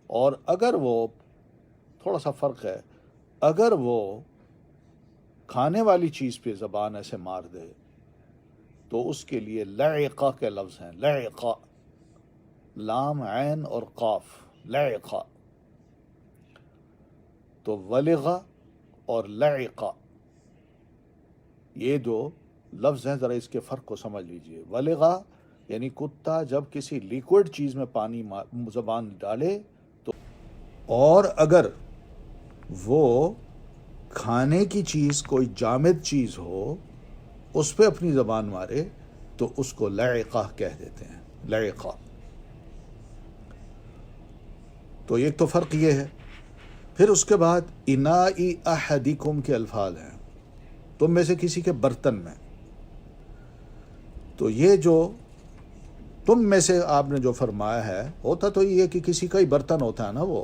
اور اگر وہ تھوڑا سا فرق ہے، اگر وہ کھانے والی چیز پہ زبان ایسے مار دے تو اس کے لیے لعقہ کے لفظ ہیں. لعقہ، لام عین اور قاف، لعقہ. تو ولغا اور لعقہ یہ دو لفظ ہیں، ذرا اس کے فرق کو سمجھ لیجئے. ولغا یعنی کتا جب کسی لیکوڈ چیز میں پانی زبان ڈالے تو، اور اگر وہ کھانے کی چیز کوئی جامد چیز ہو اس پہ اپنی زبان مارے تو اس کو لعقہ کہہ دیتے ہیں. لعقہ. تو ایک تو فرق یہ ہے. پھر اس کے بعد انائی احدکم کے الفاظ ہیں، تم میں سے کسی کے برتن میں. تو یہ جو تم میں سے آپ نے جو فرمایا ہے، ہوتا تو یہ کہ کسی کا ہی برتن ہوتا ہے نا، وہ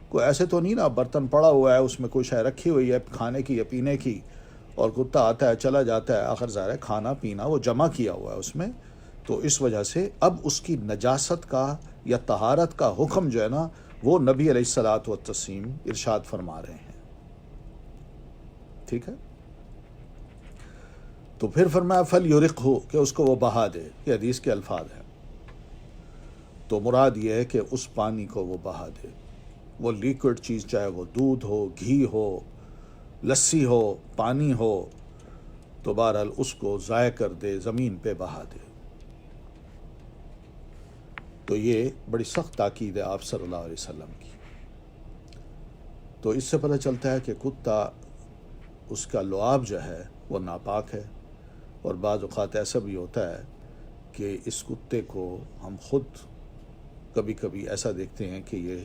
کوئی ایسے تو نہیں نا برتن پڑا ہوا ہے اس میں کوئی شے رکھی ہوئی ہے کھانے کی یا پینے کی، اور کتا آتا ہے چلا جاتا ہے. آخر ظاہر ہے کھانا پینا وہ جمع کیا ہوا ہے اس میں. تو اس وجہ سے اب اس کی نجاست کا یا طہارت کا حکم جو ہے نا وہ نبی علیہ الصلاۃ والتسلیم ارشاد فرما رہے ہیں. ٹھیک ہے. تو پھر فرمایا فلیرقہ، کہ اس کو وہ بہا دے. یہ حدیث کے الفاظ ہیں. تو مراد یہ ہے کہ اس پانی کو وہ بہا دے. وہ لیکوڈ چیز، چاہے وہ دودھ ہو، گھی ہو، لسی ہو، پانی ہو، تو بہرحال اس کو ضائع کر دے، زمین پہ بہا دے. تو یہ بڑی سخت تاکید ہے آپ صلی اللہ علیہ وسلم کی. تو اس سے پتہ چلتا ہے کہ کتا، اس کا لعاب جو ہے وہ ناپاک ہے. اور بعض اوقات ایسا بھی ہوتا ہے کہ اس کتے کو ہم خود کبھی کبھی ایسا دیکھتے ہیں کہ یہ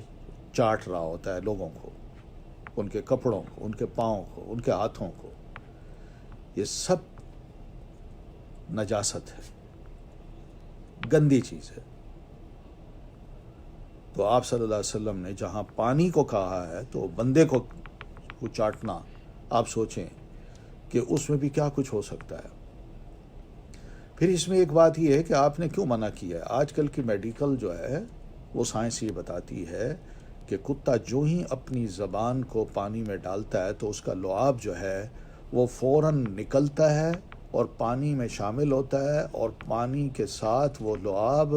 چاٹ رہا ہوتا ہے لوگوں کو، ان کے کپڑوں کو، ان کے پاؤں کو، ان کے ہاتھوں کو. یہ سب نجاست ہے، گندی چیز ہے. تو آپ صلی اللہ علیہ وسلم نے جہاں پانی کو کہا ہے تو بندے کو چاٹنا، آپ سوچیں کہ اس میں بھی کیا کچھ ہو سکتا ہے. پھر اس میں ایک بات یہ ہے کہ آپ نے کیوں منع کیا ہے. آج کل کی میڈیکل جو ہے وہ سائنس یہ بتاتی ہے کہ کتا جو ہی اپنی زبان کو پانی میں ڈالتا ہے تو اس کا لعاب جو ہے وہ فوراً نکلتا ہے اور پانی میں شامل ہوتا ہے، اور پانی کے ساتھ وہ لعاب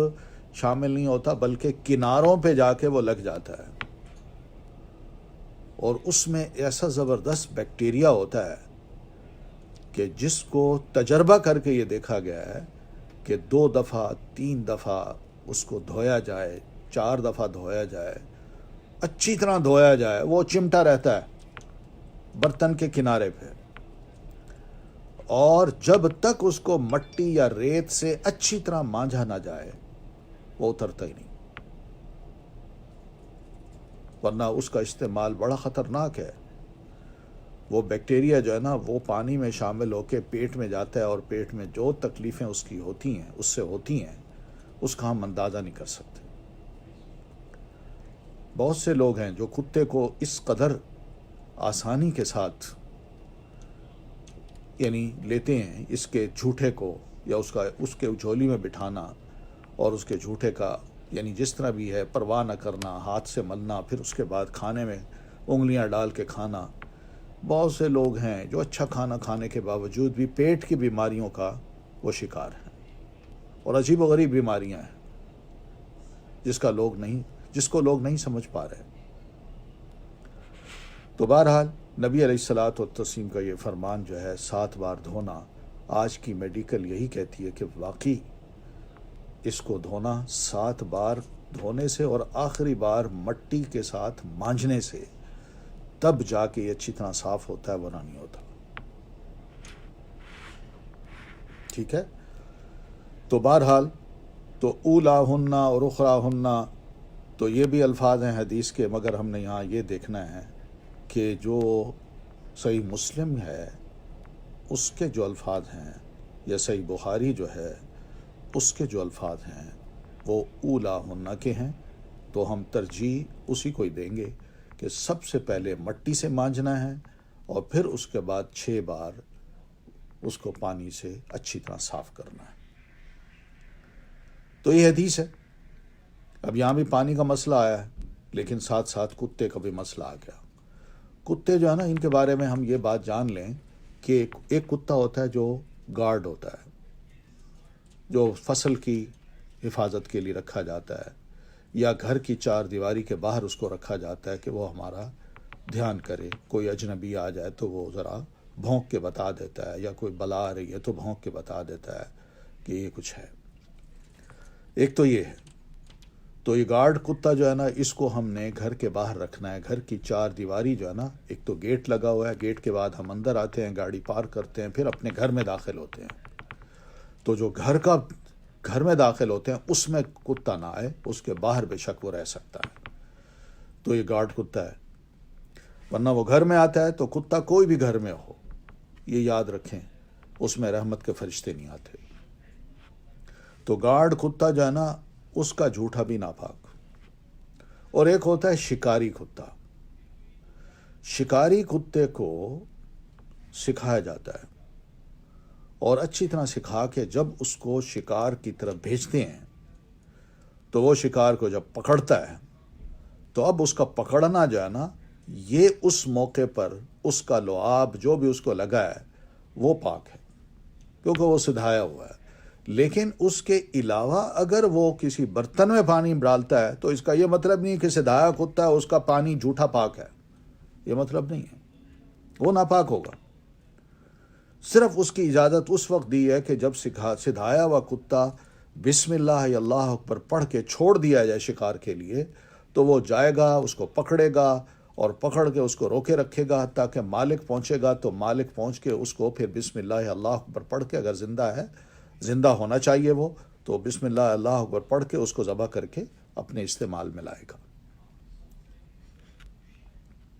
شامل نہیں ہوتا بلکہ کناروں پہ جا کے وہ لگ جاتا ہے. اور اس میں ایسا زبردست بیکٹیریا ہوتا ہے کہ جس کو تجربہ کر کے یہ دیکھا گیا ہے کہ 2 دفعہ 3 دفعہ اس کو دھویا جائے، 4 دفعہ دھویا جائے، اچھی طرح دھویا جائے، وہ چمٹا رہتا ہے برتن کے کنارے پہ. اور جب تک اس کو مٹی یا ریت سے اچھی طرح مانجھا نہ جائے وہ اترتا ہی نہیں. ورنہ اس کا استعمال بڑا خطرناک ہے. وہ بیکٹیریا جو ہے نا وہ پانی میں شامل ہو کے پیٹ میں جاتا ہے، اور پیٹ میں جو تکلیفیں اس کی ہوتی ہیں، اس سے ہوتی ہیں، اس کا ہم اندازہ نہیں کر سکتے. بہت سے لوگ ہیں جو کتے کو اس قدر آسانی کے ساتھ یعنی لیتے ہیں، اس کے جھوٹے کو یا اس کے جھولی میں بٹھانا، اور اس کے جھوٹے کا یعنی جس طرح بھی ہے پرواہ نہ کرنا، ہاتھ سے ملنا، پھر اس کے بعد کھانے میں انگلیاں ڈال کے کھانا. بہت سے لوگ ہیں جو اچھا کھانا کھانے کے باوجود بھی پیٹ کی بیماریوں کا وہ شکار ہیں، اور عجیب و غریب بیماریاں ہیں جس کو لوگ نہیں سمجھ پا رہے. تو بہرحال نبی علیہ الصلاۃ والتسلیم کا یہ فرمان جو ہے 7 بار دھونا، آج کی میڈیکل یہی کہتی ہے کہ واقعی اس کو دھونا 7 بار دھونے سے اور آخری بار مٹی کے ساتھ مانجنے سے تب جا کے یہ اچھی طرح صاف ہوتا ہے، ورنہ نہیں ہوتا. ٹھیک ہے. تو بہرحال تو اولاہن اور اخراہن، تو یہ بھی الفاظ ہیں حدیث کے، مگر ہم نے یہاں یہ دیکھنا ہے کہ جو صحیح مسلم ہے اس کے جو الفاظ ہیں، یا صحیح بخاری جو ہے اس کے جو الفاظ ہیں وہ اولاہن کے ہیں. تو ہم ترجیح اسی کو ہی دیں گے کہ سب سے پہلے مٹی سے مانجنا ہے، اور پھر اس کے بعد 6 بار اس کو پانی سے اچھی طرح صاف کرنا ہے. تو یہ حدیث ہے. اب یہاں بھی پانی کا مسئلہ آیا ہے، لیکن ساتھ ساتھ کتے کا بھی مسئلہ آ گیا. کتے جو ہے نا، ان کے بارے میں ہم یہ بات جان لیں کہ ایک کتا ہوتا ہے جو گارڈ ہوتا ہے، جو فصل کی حفاظت کے لیے رکھا جاتا ہے، یا گھر کی چار دیواری کے باہر اس کو رکھا جاتا ہے کہ وہ ہمارا دھیان کرے. کوئی اجنبی آ جائے تو وہ ذرا بھونک کے بتا دیتا ہے، یا کوئی بلا آ رہی ہے تو بھونک کے بتا دیتا ہے کہ یہ کچھ ہے. ایک تو یہ ہے. تو یہ گارڈ کتا جو ہے نا، اس کو ہم نے گھر کے باہر رکھنا ہے. گھر کی چار دیواری جو ہے نا، ایک تو گیٹ لگا ہوا ہے، گیٹ کے بعد ہم اندر آتے ہیں، گاڑی پارک کرتے ہیں، پھر اپنے گھر میں داخل ہوتے ہیں. تو جو گھر میں داخل ہوتے ہیں اس میں کتا نہ آئے، اس کے باہر بے شک وہ رہ سکتا ہے. تو یہ گارڈ کتا ہے. ورنہ وہ گھر میں آتا ہے تو کتا کوئی بھی گھر میں ہو، یہ یاد رکھیں، اس میں رحمت کے فرشتے نہیں آتے. تو گارڈ کتا جو ہے نا، اس کا جھوٹا بھی ناپاک. اور ایک ہوتا ہے شکاری کتا. شکاری کتے کو سکھایا جاتا ہے، اور اچھی طرح سکھا کے جب اس کو شکار کی طرف بھیجتے ہیں تو وہ شکار کو جب پکڑتا ہے تو اب اس کا پکڑنا جو ہے نا، یہ اس موقع پر اس کا لعاب جو بھی اس کو لگا ہے وہ پاک ہے، کیونکہ وہ سدھایا ہوا ہے. لیکن اس کے علاوہ اگر وہ کسی برتن میں پانی ڈالتا ہے تو اس کا یہ مطلب نہیں کہ سدھایا کتا ہے اس کا پانی جھوٹا پاک ہے، یہ مطلب نہیں ہے، وہ ناپاک ہوگا. صرف اس کی اجازت اس وقت دی ہے کہ جب سدھایا ہوا کتا بسم اللہ یا اللہ اکبر پڑھ کے چھوڑ دیا جائے شکار کے لیے، تو وہ جائے گا، اس کو پکڑے گا، اور پکڑ کے اس کو روکے رکھے گا تاکہ مالک پہنچے گا. تو مالک پہنچ کے اس کو پھر بسم اللہ یا اللہ اکبر پڑھ کے، اگر زندہ ہے، زندہ ہونا چاہیے وہ، تو بسم اللہ اللہ اکبر پڑھ کے اس کو ذبح کر کے اپنے استعمال میں لائے گا.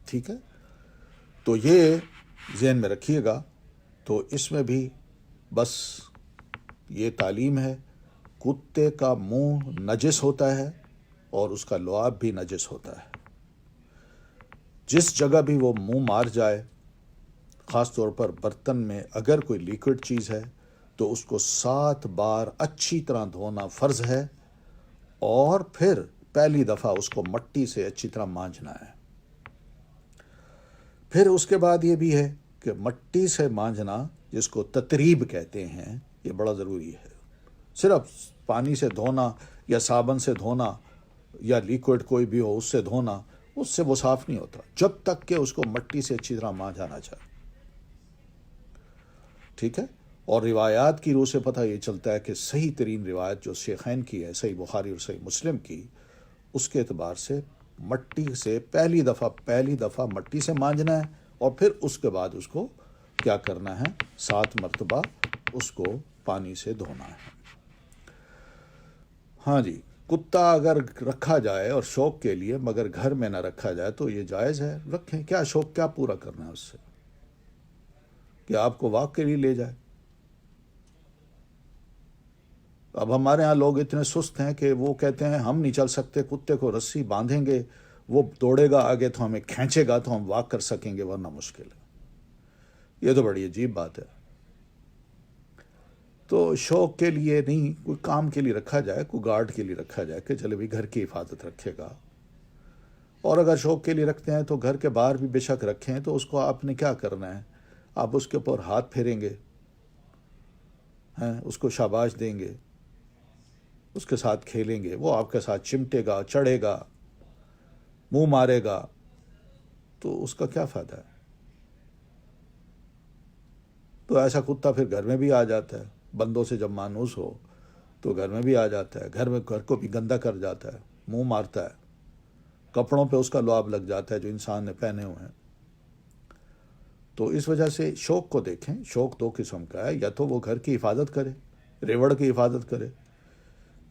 ٹھیک ہے؟ تو یہ ذہن میں رکھیے گا. تو اس میں بھی بس یہ تعلیم ہے، کتے کا منہ نجس ہوتا ہے اور اس کا لعاب بھی نجس ہوتا ہے. جس جگہ بھی وہ منہ مار جائے، خاص طور پر برتن میں اگر کوئی لیکوڈ چیز ہے تو اس کو 7 بار اچھی طرح دھونا فرض ہے، اور پھر پہلی دفعہ اس کو مٹی سے اچھی طرح مانجنا ہے. پھر اس کے بعد یہ بھی ہے کہ مٹی سے مانجنا، جس کو تتریب کہتے ہیں، یہ بڑا ضروری ہے. صرف پانی سے دھونا یا صابن سے دھونا یا لیکوڈ کوئی بھی ہو اس سے دھونا، اس سے وہ صاف نہیں ہوتا جب تک کہ اس کو مٹی سے اچھی طرح مانجا نہ جائے. ٹھیک ہے؟ اور روایات کی روح سے پتہ یہ چلتا ہے کہ صحیح ترین روایت جو شیخین کی ہے، صحیح بخاری اور صحیح مسلم کی، اس کے اعتبار سے مٹی سے پہلی دفعہ مٹی سے مانجنا ہے، اور پھر اس کے بعد اس کو کیا کرنا ہے، 7 مرتبہ اس کو پانی سے دھونا ہے. ہاں جی. کتا اگر رکھا جائے اور شوق کے لیے، مگر گھر میں نہ رکھا جائے تو یہ جائز ہے، رکھیں. کیا شوق کیا پورا کرنا ہے اس سے کہ آپ کو واک کے لیے لے جائے؟ اب ہمارے ہاں لوگ اتنے سست ہیں کہ وہ کہتے ہیں ہم نہیں چل سکتے، کتے کو رسی باندھیں گے، وہ دوڑے گا آگے تو ہمیں کھینچے گا تو ہم واک کر سکیں گے، ورنہ مشکل ہے. یہ تو بڑی عجیب بات ہے. تو شوق کے لیے نہیں، کوئی کام کے لیے رکھا جائے، کوئی گارڈ کے لیے رکھا جائے کہ چلے بھی گھر کی حفاظت رکھے گا. اور اگر شوق کے لیے رکھتے ہیں تو گھر کے باہر بھی بے شک رکھیں. تو اس کو آپ نے کیا کرنا ہے، آپ اس کے اوپر ہاتھ پھیریں گے، اس کو شاباش دیں گے، اس کے ساتھ کھیلیں گے، وہ آپ کے ساتھ چمٹے گا، چڑھے گا، منہ مارے گا، تو اس کا کیا فائدہ ہے؟ تو ایسا کتا پھر گھر میں بھی آ جاتا ہے، بندوں سے جب مانوس ہو تو گھر میں بھی آ جاتا ہے، گھر کو بھی گندا کر جاتا ہے، منہ مارتا ہے، کپڑوں پہ اس کا لعاب لگ جاتا ہے جو انسان نے پہنے ہوئے ہیں. تو اس وجہ سے شوق کو دیکھیں. شوق 2 قسم کا ہے، یا تو وہ گھر کی حفاظت کرے، ریوڑ کی حفاظت کرے،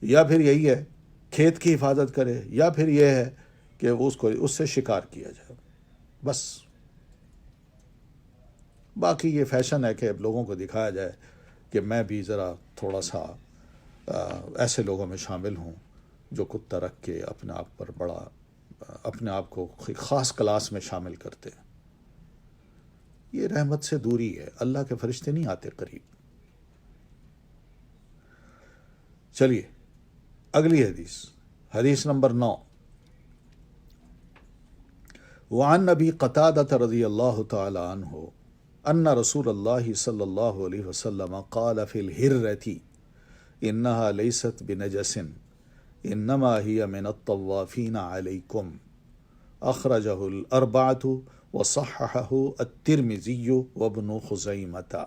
یا پھر یہی ہے کھیت کی حفاظت کرے، یا پھر یہ ہے کہ اس سے شکار کیا جائے. بس باقی یہ فیشن ہے کہ اب لوگوں کو دکھایا جائے کہ میں بھی ذرا تھوڑا سا ایسے لوگوں میں شامل ہوں جو کتا رکھ کے اپنے آپ کو خاص کلاس میں شامل کرتے ہیں. یہ رحمت سے دوری ہے، اللہ کے فرشتے نہیں آتے قریب. چلیے اگلی حدیث نمبر 9. وعن نبی قتادہ رضی اللہ تعالی عنہ ان رسول اللہ صلی اللہ علیہ وسلم قال فی الہرۃ انہا لیست بنجس انما ہی من الطوافین علیکم اخرجہ الاربعۃ وصححہ الترمذی وابن خزیمہ.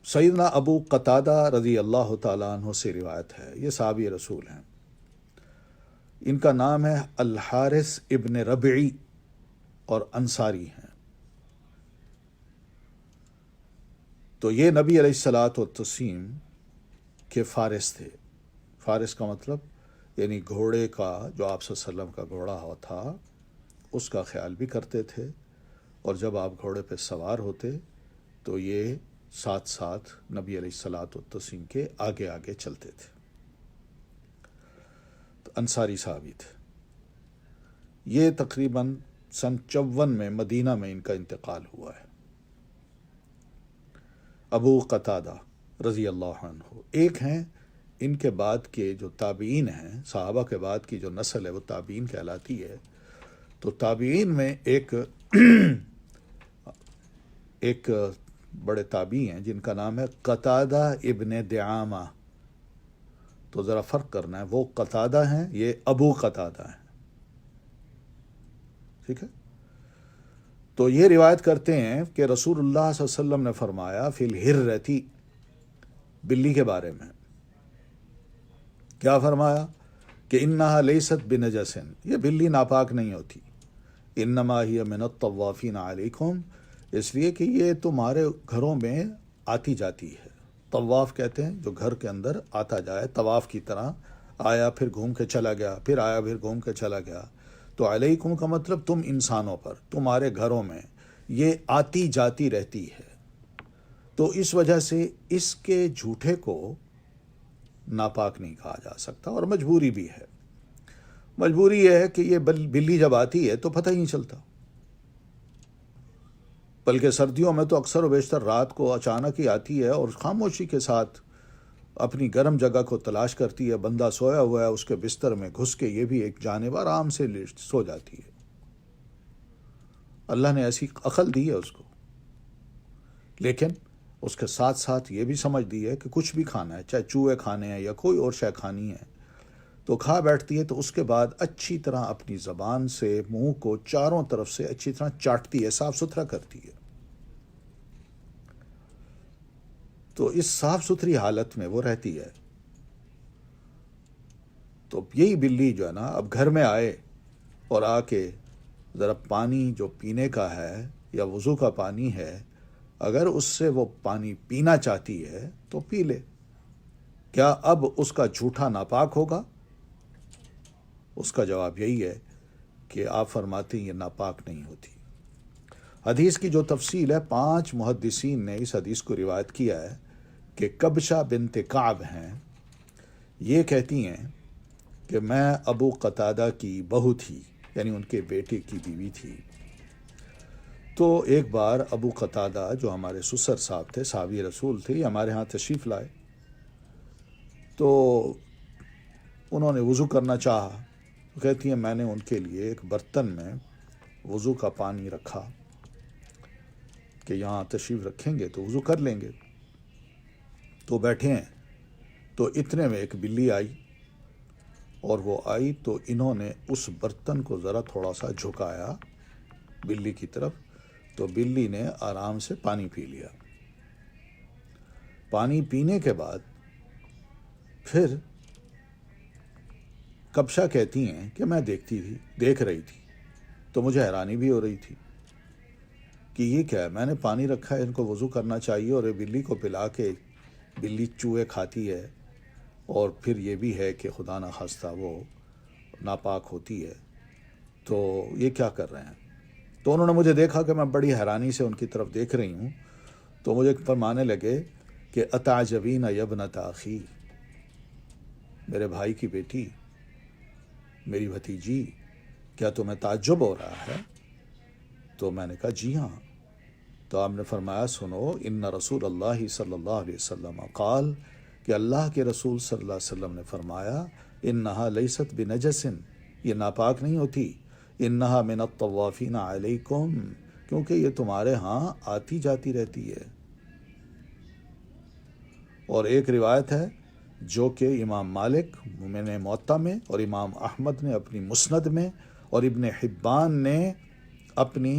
سیدنا ابو قتادہ رضی اللہ تعالیٰ عنہ سے روایت ہے، یہ صحابی رسول ہیں. ان کا نام ہے الحارث ابن ربعی اور انصاری ہیں. تو یہ نبی علیہ الصلاۃ والتسلیم کے فارس تھے. فارس کا مطلب یعنی گھوڑے کا، جو آپ صلی اللہ علیہ وسلم کا گھوڑا ہوا تھا اس کا خیال بھی کرتے تھے، اور جب آپ گھوڑے پہ سوار ہوتے تو یہ ساتھ ساتھ نبی علیہ الصلاۃ والتسلیم کے آگے آگے چلتے تھے. تو انصاری صحابی تھے. یہ تقریباً سن 54 میں مدینہ میں ان کا انتقال ہوا ہے. ابو قتادہ رضی اللہ عنہ ایک ہیں. ان کے بعد کے جو تابعین ہیں، صحابہ کے بعد کی جو نسل ہے وہ تابعین کہلاتی ہے. تو تابعین میں ایک بڑے تابعی ہیں جن کا نام ہے قتادہ ابن دعامہ. تو ذرا فرق کرنا ہے، وہ قتادہ ہیں، یہ ابو قتادہ ہیں. ٹھیک ہے. تو یہ روایت کرتے ہیں کہ رسول اللہ صلی اللہ علیہ وسلم نے فرمایا فی الہرۃ، بلی کے بارے میں کیا فرمایا کہ انہا لیست بنجس، یہ بلی ناپاک نہیں ہوتی. انما ہی من الطوافین علیکم، اس لیے کہ یہ تمہارے گھروں میں آتی جاتی ہے. طواف کہتے ہیں جو گھر کے اندر آتا جائے، طواف کی طرح آیا پھر گھوم کے چلا گیا، پھر آیا پھر گھوم کے چلا گیا. تو علیکم کا مطلب تم انسانوں پر، تمہارے گھروں میں یہ آتی جاتی رہتی ہے. تو اس وجہ سے اس کے جھوٹے کو ناپاک نہیں کہا جا سکتا، اور مجبوری بھی ہے. مجبوری یہ ہے کہ یہ بلی جب آتی ہے تو پتہ ہی نہیں چلتا، بلکہ سردیوں میں تو اکثر و بیشتر رات کو اچانک ہی آتی ہے اور خاموشی کے ساتھ اپنی گرم جگہ کو تلاش کرتی ہے. بندہ سویا ہوا ہے، اس کے بستر میں گھس کے یہ بھی ایک جانب آرام سے سو جاتی ہے. اللہ نے ایسی عقل دی ہے اس کو، لیکن اس کے ساتھ ساتھ یہ بھی سمجھ دی ہے کہ کچھ بھی کھانا ہے، چاہے چوہے کھانے ہیں یا کوئی اور شے کھانی ہے تو کھا بیٹھتی ہے. تو اس کے بعد اچھی طرح اپنی زبان سے منہ کو چاروں طرف سے اچھی طرح چاٹتی ہے، صاف ستھرا کرتی ہے. تو اس صاف ستھری حالت میں وہ رہتی ہے. تو یہی بلی جو ہے نا، اب گھر میں آئے اور آ کے ذرا پانی جو پینے کا ہے یا وضو کا پانی ہے، اگر اس سے وہ پانی پینا چاہتی ہے تو پی لے. کیا اب اس کا جھوٹا ناپاک ہوگا؟ اس کا جواب یہی ہے کہ آپ فرماتے ہیں یہ ناپاک نہیں ہوتی. حدیث کی جو تفصیل ہے، 5 محدثین نے اس حدیث کو روایت کیا ہے کہ کبشہ بنت کعب ہیں. یہ کہتی ہیں کہ میں ابو قتادہ کی بہو تھی، یعنی ان کے بیٹے کی بیوی تھی. تو ایک بار ابو قتادہ جو ہمارے سسر صاحب تھے، صحابی رسول تھے، ہمارے ہاں تشریف لائے. تو انہوں نے وضو کرنا چاہا. کہتی ہیں میں نے ان کے لیے ایک برتن میں وضو کا پانی رکھا کہ یہاں تشریف رکھیں گے تو وضو کر لیں گے. تو بیٹھے ہیں تو اتنے میں ایک بلی آئی، اور وہ آئی تو انہوں نے اس برتن کو ذرا تھوڑا سا جھکایا بلی کی طرف، تو بلی نے آرام سے پانی پی لیا. پانی پینے کے بعد پھر کبشہ کہتی ہیں کہ میں دیکھ رہی تھی تو مجھے حیرانی بھی ہو رہی تھی کہ یہ کیا ہے، میں نے پانی رکھا ہے، ان کو وضو کرنا چاہیے، اور بلی کو پلا کے بلی چوہے کھاتی ہے، اور پھر یہ بھی ہے کہ خدا نخواستہ وہ ناپاک ہوتی ہے، تو یہ کیا کر رہے ہیں. تو انہوں نے مجھے دیکھا کہ میں بڑی حیرانی سے ان کی طرف دیکھ رہی ہوں، تو مجھے فرمانے لگے کہ اتعجبین یا ابنت اخی، میرے بھائی کی بیٹی، میری بھتیجی، کیا تمہیں تعجب ہو رہا ہے؟ تو میں نے کہا جی ہاں. تو آپ نے فرمایا سنو، ان رسول اللہ صلی اللہ علیہ وسلم قال کہ اللہ کے رسول صلی اللہ علیہ وسلم نے فرمایا انہا لیست بنجسن، یہ ناپاک نہیں ہوتی، انہا من الطوافین علیکم، کیونکہ یہ تمہارے ہاں آتی جاتی رہتی ہے۔ اور ایک روایت ہے جو کہ امام مالک نے موطا میں، اور امام احمد نے اپنی مسند میں، اور ابن حبان نے اپنی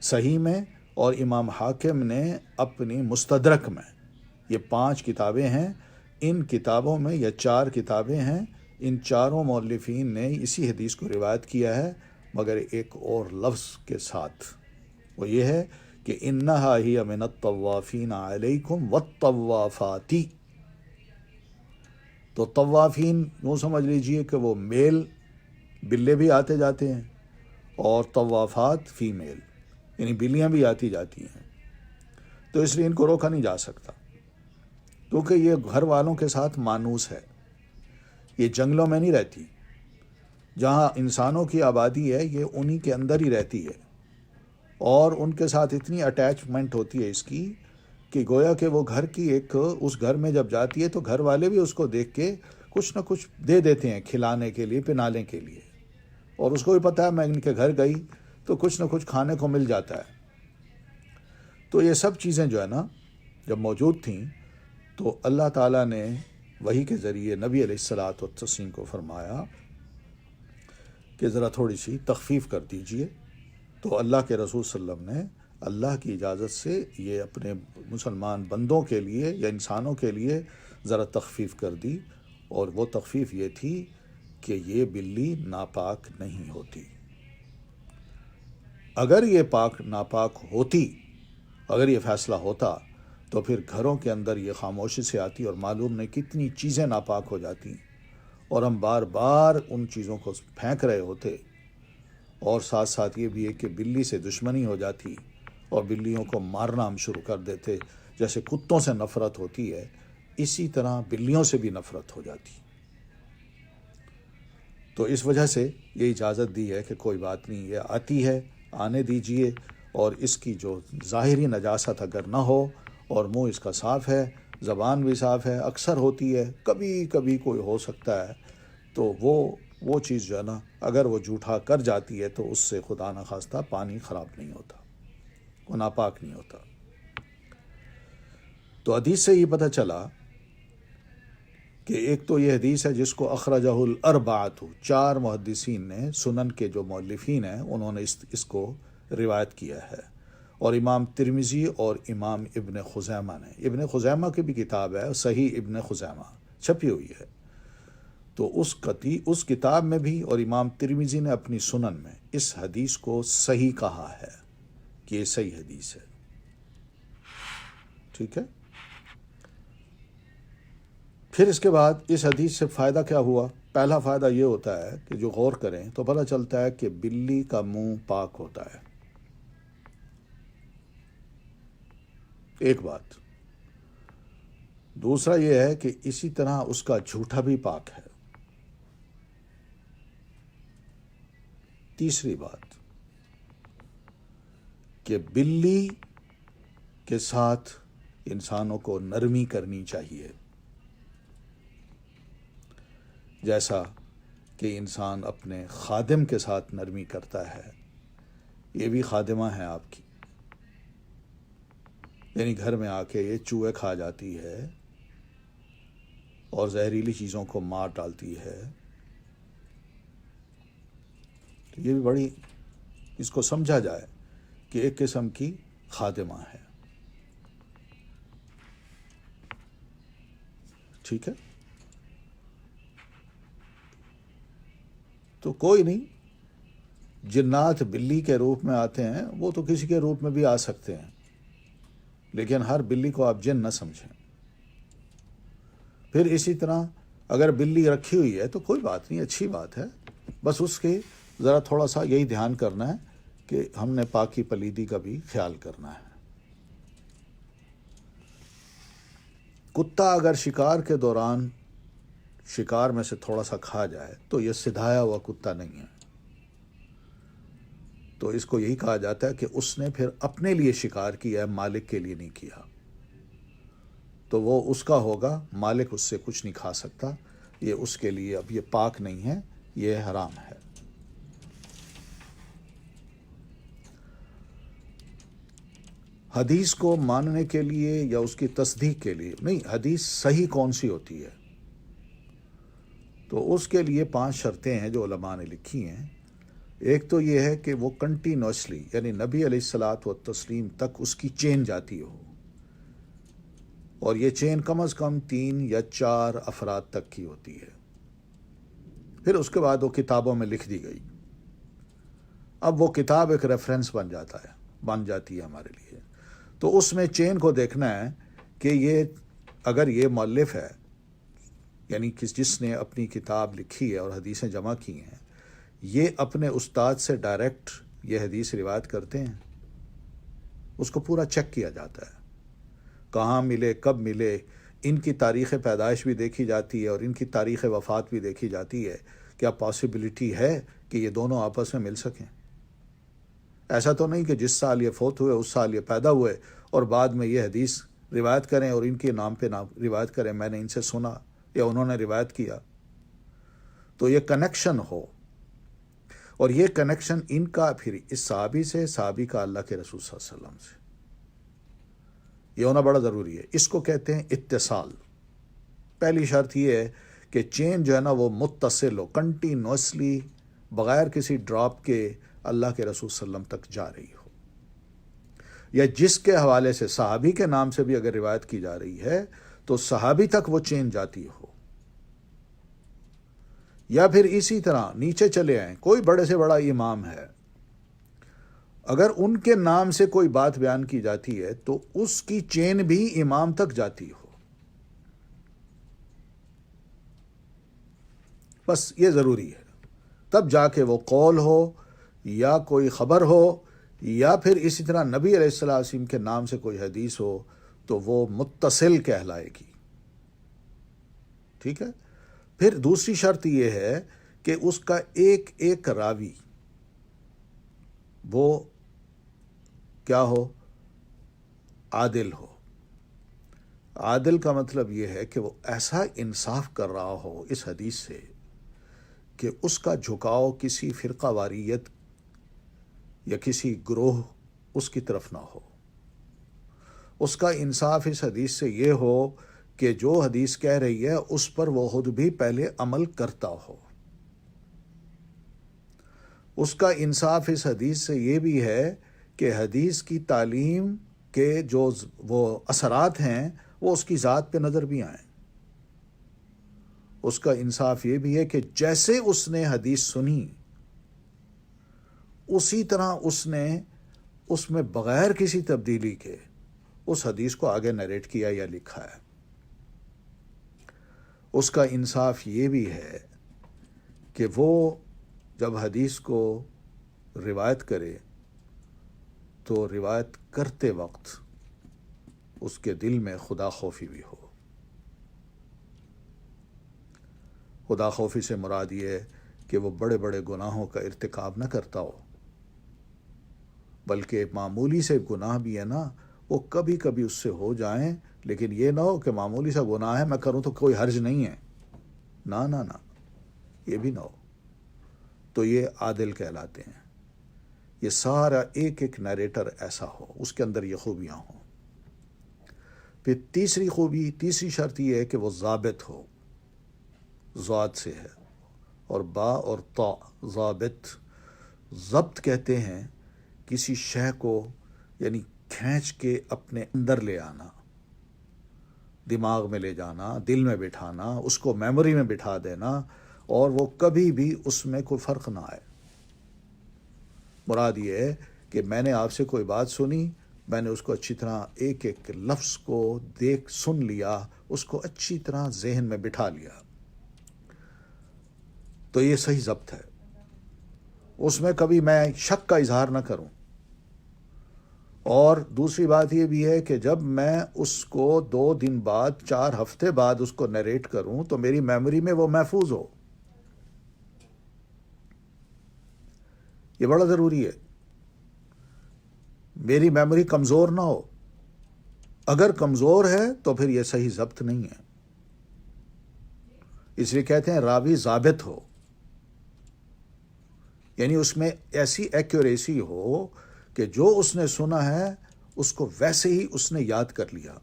صحیح میں، اور امام حاکم نے اپنی مستدرک میں، یہ 5 کتابیں ہیں۔ ان کتابوں میں، یا 4 کتابیں ہیں، ان چاروں مؤلفین نے اسی حدیث کو روایت کیا ہے، مگر ایک اور لفظ کے ساتھ، وہ یہ ہے کہ انہا ہی من الطوافین علیکم والطوافاتی۔ تو طوافین یوں سمجھ لیجئے کہ وہ میل بلے بھی آتے جاتے ہیں، اور طوافات فیمیل یعنی بلیاں بھی آتی جاتی ہیں۔ تو اس لیے ان کو روکا نہیں جا سکتا، کیونکہ یہ گھر والوں کے ساتھ مانوس ہے، یہ جنگلوں میں نہیں رہتی۔ جہاں انسانوں کی آبادی ہے یہ انہی کے اندر ہی رہتی ہے، اور ان کے ساتھ اتنی اٹیچمنٹ ہوتی ہے اس کی کہ گویا کہ وہ گھر کی ایک، اس گھر میں جب جاتی ہے تو گھر والے بھی اس کو دیکھ کے کچھ نہ کچھ دے دیتے ہیں کھلانے کے لیے، پنانے کے لیے، اور اس کو بھی پتہ ہے میں ان کے گھر گئی تو کچھ نہ کچھ کھانے کو مل جاتا ہے۔ تو یہ سب چیزیں جو ہے نا جب موجود تھیں تو اللہ تعالیٰ نے وحی کے ذریعے نبی علیہ الصلاۃ والتسلیم کو فرمایا کہ ذرا تھوڑی سی تخفیف کر دیجئے۔ تو اللہ کے رسول صلی اللہ علیہ وسلم نے اللہ کی اجازت سے یہ اپنے مسلمان بندوں کے لیے یا انسانوں کے لیے ذرا تخفیف کر دی، اور وہ تخفیف یہ تھی کہ یہ بلی ناپاک نہیں ہوتی۔ اگر یہ ناپاک ہوتی، اگر یہ فیصلہ ہوتا تو پھر گھروں کے اندر یہ خاموشی سے آتی اور معلوم نہیں کتنی چیزیں ناپاک ہو جاتی، اور ہم بار بار ان چیزوں کو پھینک رہے ہوتے، اور ساتھ ساتھ یہ بھی ہے کہ بلی سے دشمنی ہو جاتی اور بلیوں کو مارنا ہم شروع کر دیتے۔ جیسے کتوں سے نفرت ہوتی ہے اسی طرح بلیوں سے بھی نفرت ہو جاتی۔ تو اس وجہ سے یہ اجازت دی ہے کہ کوئی بات نہیں، یہ آتی ہے، آنے دیجئے، اور اس کی جو ظاہری نجاست اگر نہ ہو اور منہ اس کا صاف ہے، زبان بھی صاف ہے، اکثر ہوتی ہے، کبھی کبھی کوئی ہو سکتا ہے، تو وہ چیز جو ہے نا اگر وہ جھوٹا کر جاتی ہے تو اس سے خدا نخواستہ پانی خراب نہیں ہوتا، وہ ناپاک نہیں ہوتا۔ تو حدیث سے یہ پتہ چلا کہ ایک تو یہ حدیث ہے جس کو اخرجہ الاربعۃ، 4 محدثین نے، سنن کے جو مؤلفین ہیں انہوں نے اس کو روایت کیا ہے، اور امام ترمذی اور امام ابن خزیمہ نے، ابن خزیمہ کی بھی کتاب ہے صحیح ابن خزیمہ چھپی ہوئی ہے، تو اس کتاب میں بھی، اور امام ترمذی نے اپنی سنن میں اس حدیث کو صحیح کہا ہے کہ یہ صحیح حدیث ہے۔ ٹھیک ہے، پھر اس کے بعد اس حدیث سے فائدہ کیا ہوا؟ پہلا فائدہ یہ ہوتا ہے کہ جو غور کریں تو پتہ چلتا ہے کہ بلی کا منہ پاک ہوتا ہے، ایک بات۔ دوسرا یہ ہے کہ اسی طرح اس کا جھوٹا بھی پاک ہے۔ تیسری بات کہ بلی کے ساتھ انسانوں کو نرمی کرنی چاہیے، جیسا کہ انسان اپنے خادم کے ساتھ نرمی کرتا ہے، یہ بھی خادمہ ہیں آپ کی، یعنی گھر میں آ کے یہ چوہے کھا جاتی ہے اور زہریلی چیزوں کو مار ڈالتی ہے، تو یہ بھی بڑی اس کو سمجھا جائے کہ ایک قسم کی خادمہ ہے۔ ٹھیک ہے، تو کوئی نہیں، جنات بلی کے روپ میں آتے ہیں، وہ تو کسی کے روپ میں بھی آ سکتے ہیں، لیکن ہر بلی کو آپ جن نہ سمجھیں۔ پھر اسی طرح اگر بلی رکھی ہوئی ہے تو کوئی بات نہیں، اچھی بات ہے، بس اس کے ذرا تھوڑا سا یہی دھیان کرنا ہے کہ ہم نے پاکی پلیدی کا بھی خیال کرنا ہے۔ کتا اگر شکار کے دوران شکار میں سے تھوڑا سا کھا جائے تو یہ سدھایا ہوا کتا نہیں ہے، تو اس کو یہی کہا جاتا ہے کہ اس نے پھر اپنے لیے شکار کیا ہے، مالک کے لیے نہیں کیا۔ تو وہ اس کا ہوگا، مالک اس سے کچھ نہیں کھا سکتا، یہ اس کے لیے اب یہ پاک نہیں ہے، یہ حرام ہے۔ حدیث کو ماننے کے لیے یا اس کی تصدیق کے لیے نہیں، حدیث صحیح کون سی ہوتی ہے، تو اس کے لیے 5 شرطیں ہیں جو علماء نے لکھی ہیں۔ ایک تو یہ ہے کہ وہ کنٹینوسلی، یعنی نبی علیہ الصلاۃ والتسلیم تک اس کی چین جاتی ہو، اور یہ چین کم از کم 3 یا 4 افراد تک کی ہوتی ہے، پھر اس کے بعد وہ کتابوں میں لکھ دی گئی، اب وہ کتاب ایک ریفرنس بن جاتی ہے ہمارے لیے۔ تو اس میں چین کو دیکھنا ہے کہ یہ اگر یہ مؤلف ہے، یعنی کہ جس نے اپنی کتاب لکھی ہے اور حدیثیں جمع کی ہیں، یہ اپنے استاد سے ڈائریکٹ یہ حدیث روایت کرتے ہیں، اس کو پورا چیک کیا جاتا ہے، کہاں ملے، کب ملے، ان کی تاریخ پیدائش بھی دیکھی جاتی ہے اور ان کی تاریخ وفات بھی دیکھی جاتی ہے، کیا پاسبلٹی ہے کہ یہ دونوں آپس میں مل سکیں۔ ایسا تو نہیں کہ جس سال یہ فوت ہوئے اس سال یہ پیدا ہوئے اور بعد میں یہ حدیث روایت کریں اور ان کے نام پہ روایت کریں، میں نے ان سے سنا یا انہوں نے روایت کیا۔ تو یہ کنیکشن ہو، اور یہ کنیکشن ان کا پھر اس صحابی سے، صحابی کا اللہ کے رسول صلی اللہ علیہ وسلم سے، یہ ہونا بڑا ضروری ہے۔ اس کو کہتے ہیں اتصال۔ پہلی شرط یہ ہے کہ چین جو ہے نا وہ متصل ہو، کنٹینوسلی، بغیر کسی ڈراپ کے اللہ کے رسول صلی اللہ علیہ وسلم تک جا رہی ہو، یا جس کے حوالے سے، صحابی کے نام سے بھی اگر روایت کی جا رہی ہے تو صحابی تک وہ چین جاتی ہو، یا پھر اسی طرح نیچے چلے آئیں، کوئی بڑے سے بڑا امام ہے، اگر ان کے نام سے کوئی بات بیان کی جاتی ہے تو اس کی چین بھی امام تک جاتی ہو، بس یہ ضروری ہے، تب جا کے وہ قول ہو یا کوئی خبر ہو یا پھر اسی طرح نبی علیہ الصلوۃ والسلام کے نام سے کوئی حدیث ہو تو وہ متصل کہلائے گی۔ ٹھیک ہے؟ پھر دوسری شرط یہ ہے کہ اس کا ایک ایک راوی وہ کیا ہو، عادل ہو۔ عادل کا مطلب یہ ہے کہ وہ ایسا انصاف کر رہا ہو اس حدیث سے کہ اس کا جھکاؤ کسی فرقہ واریت یا کسی گروہ اس کی طرف نہ ہو۔ اس کا انصاف اس حدیث سے یہ ہو کہ جو حدیث کہہ رہی ہے اس پر وہ خود بھی پہلے عمل کرتا ہو۔ اس کا انصاف اس حدیث سے یہ بھی ہے کہ حدیث کی تعلیم کے جو وہ اثرات ہیں وہ اس کی ذات پہ نظر بھی آئیں۔ اس کا انصاف یہ بھی ہے کہ جیسے اس نے حدیث سنی اسی طرح اس نے اس میں بغیر کسی تبدیلی کے اس حدیث کو آگے نریٹ کیا یا لکھا ہے۔ اس کا انصاف یہ بھی ہے کہ وہ جب حدیث کو روایت کرے تو روایت کرتے وقت اس کے دل میں خدا خوفی بھی ہو۔ خدا خوفی سے مراد یہ ہے کہ وہ بڑے بڑے گناہوں کا ارتکاب نہ کرتا ہو، بلکہ معمولی سے گناہ بھی ہے نا، وہ کبھی کبھی اس سے ہو جائیں، لیکن یہ نہ ہو کہ معمولی سا گناہ ہے میں کروں تو کوئی حرج نہیں ہے، نہ نہ نہ، یہ بھی نہ ہو، تو یہ عادل کہلاتے ہیں۔ یہ سارا ایک ایک نیریٹر ایسا ہو، اس کے اندر یہ خوبیاں ہوں۔ پھر تیسری شرط یہ ہے کہ وہ ضابط ہو، ضاد سے ہے، اور با اور تا، ضابط۔ ضبط کہتے ہیں کسی شے کو یعنی کھینچ کے اپنے اندر لے آنا، دماغ میں لے جانا، دل میں بٹھانا، اس کو میموری میں بٹھا دینا، اور وہ کبھی بھی اس میں کوئی فرق نہ آئے۔ مراد یہ ہے کہ میں نے آپ سے کوئی بات سنی، میں نے اس کو اچھی طرح ایک ایک لفظ کو سن لیا، اس کو اچھی طرح ذہن میں بٹھا لیا، تو یہ صحیح ضبط ہے۔ اس میں کبھی میں شک کا اظہار نہ کروں۔ اور دوسری بات یہ بھی ہے کہ جب میں اس کو 2 دن بعد، 4 ہفتے بعد اس کو نریٹ کروں تو میری میموری میں وہ محفوظ ہو، یہ بڑا ضروری ہے۔ میری میموری کمزور نہ ہو۔ اگر کمزور ہے تو پھر یہ صحیح ضبط نہیں ہے، اس لیے کہتے ہیں راوی ضابط ہو، یعنی اس میں ایسی ایکوریسی ہو کہ جو اس نے سنا ہے اس کو ویسے ہی اس نے یاد کر لیا،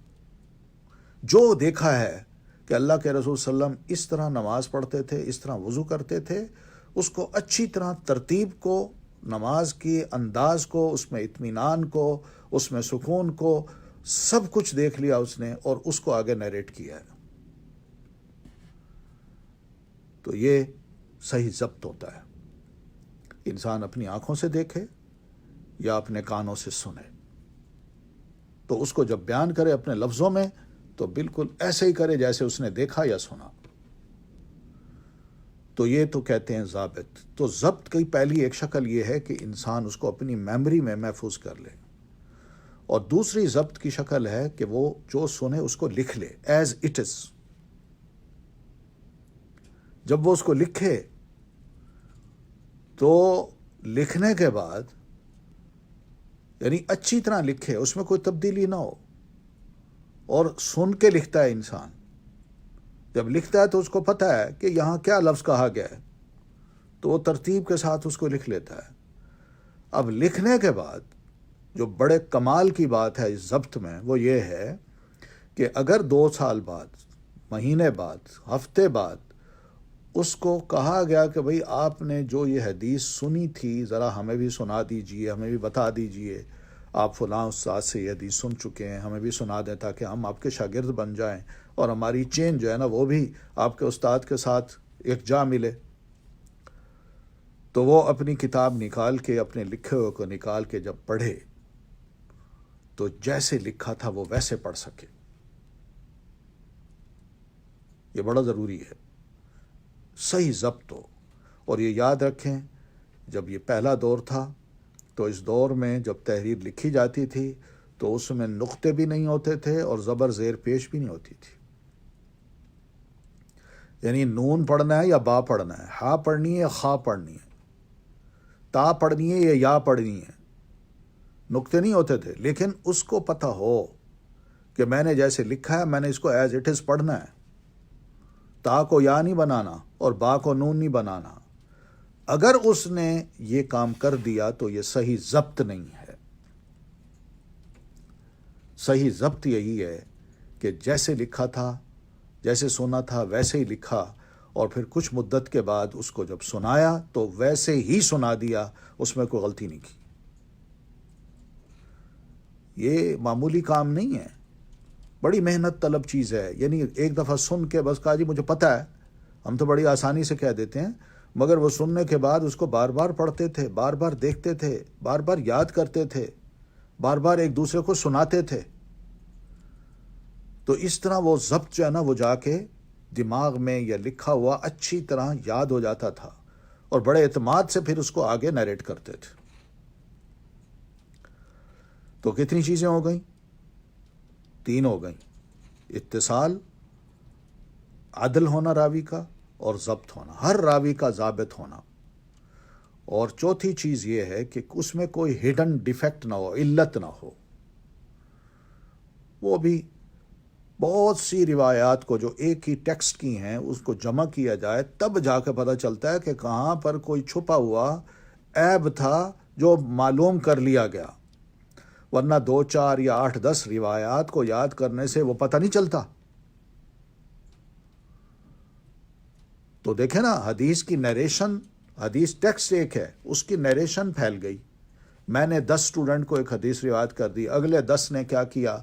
جو دیکھا ہے کہ اللہ کے رسول صلی اللہ علیہ وسلم اس طرح نماز پڑھتے تھے، اس طرح وضو کرتے تھے، اس کو اچھی طرح ترتیب کو، نماز کی انداز کو، اس میں اطمینان کو، اس میں سکون کو، سب کچھ دیکھ لیا اس نے اور اس کو آگے نیریٹ کیا ہے، تو یہ صحیح ضبط ہوتا ہے۔ انسان اپنی آنکھوں سے دیکھے یا اپنے کانوں سے سنے، تو اس کو جب بیان کرے اپنے لفظوں میں تو بالکل ایسے ہی کرے جیسے اس نے دیکھا یا سنا، تو یہ تو کہتے ہیں ضابط۔ تو ضبط کی پہلی ایک شکل یہ ہے کہ انسان اس کو اپنی میموری میں محفوظ کر لے، اور دوسری ضبط کی شکل ہے کہ وہ جو سنے اس کو لکھ لے ایز اٹ از۔ جب وہ اس کو لکھے تو لکھنے کے بعد یعنی اچھی طرح لکھے، اس میں کوئی تبدیلی نہ ہو، اور سن کے لکھتا ہے انسان، جب لکھتا ہے تو اس کو پتہ ہے کہ یہاں کیا لفظ کہا گیا ہے، تو وہ ترتیب کے ساتھ اس کو لکھ لیتا ہے۔ اب لکھنے کے بعد جو بڑے کمال کی بات ہے اس ضبط میں وہ یہ ہے کہ اگر 2 سال بعد، مہینے بعد، ہفتے بعد اس کو کہا گیا کہ بھئی آپ نے جو یہ حدیث سنی تھی ذرا ہمیں بھی سنا دیجئے، ہمیں بھی بتا دیجئے، آپ فلاں استاد سے یہ حدیث سن چکے ہیں، ہمیں بھی سنا دیں تاکہ ہم آپ کے شاگرد بن جائیں اور ہماری چین جو ہے نا وہ بھی آپ کے استاد کے ساتھ ایک جا ملے، تو وہ اپنی کتاب نکال کے، اپنے لکھے ہوئے کو نکال کے جب پڑھے تو جیسے لکھا تھا وہ ویسے پڑھ سکے۔ یہ بڑا ضروری ہے، صحیح ضبط ہو۔ اور یہ یاد رکھیں، جب یہ پہلا دور تھا تو اس دور میں جب تحریر لکھی جاتی تھی تو اس میں نقطے بھی نہیں ہوتے تھے اور زبر زیر پیش بھی نہیں ہوتی تھی، یعنی نون پڑھنا ہے یا با پڑھنا ہے، ہا پڑھنی ہے یا خا پڑھنی ہے، تا پڑھنی ہے یا یا پڑھنی ہے، نقطے نہیں ہوتے تھے، لیکن اس کو پتہ ہو کہ میں نے جیسے لکھا ہے میں نے اس کو ایز اٹ از پڑھنا ہے، تا کو یا نہیں بنانا اور با کو نون نہیں بنانا۔ اگر اس نے یہ کام کر دیا تو یہ صحیح ضبط نہیں ہے۔ صحیح ضبط یہی ہے کہ جیسے لکھا تھا، جیسے سنا تھا ویسے ہی لکھا، اور پھر کچھ مدت کے بعد اس کو جب سنایا تو ویسے ہی سنا دیا، اس میں کوئی غلطی نہیں کی۔ یہ معمولی کام نہیں ہے، بڑی محنت طلب چیز ہے، یعنی ایک دفعہ سن کے بس کہا جی مجھے پتہ ہے، ہم تو بڑی آسانی سے کہہ دیتے ہیں، مگر وہ سننے کے بعد اس کو بار بار پڑھتے تھے، بار بار دیکھتے تھے، بار بار یاد کرتے تھے، بار بار ایک دوسرے کو سناتے تھے، تو اس طرح وہ ضبط جو ہے نا وہ جا کے دماغ میں یا لکھا ہوا اچھی طرح یاد ہو جاتا تھا، اور بڑے اعتماد سے پھر اس کو آگے نیریٹ کرتے تھے۔ تو کتنی چیزیں ہو گئیں؟ 3 ہو گئیں، اتصال، عدل ہونا راوی کا، اور ضبط ہونا، ہر راوی کا ضابط ہونا، اور چوتھی چیز یہ ہے کہ اس میں کوئی ہڈن ڈیفیکٹ نہ ہو، علت نہ ہو۔ وہ بھی بہت سی روایات کو جو ایک ہی ٹیکسٹ کی ہیں اس کو جمع کیا جائے تب جا کے پتہ چلتا ہے کہ کہاں پر کوئی چھپا ہوا عیب تھا جو معلوم کر لیا گیا، ورنہ 2 4 یا 8 10 روایات کو یاد کرنے سے وہ پتہ نہیں چلتا۔ تو دیکھیں نا، حدیث کی نیریشن، حدیث ٹیکسٹ ایک ہے، اس کی نیریشن پھیل گئی، میں نے 10 اسٹوڈنٹ کو ایک حدیث روایت کر دی، اگلے 10 نے کیا کیا،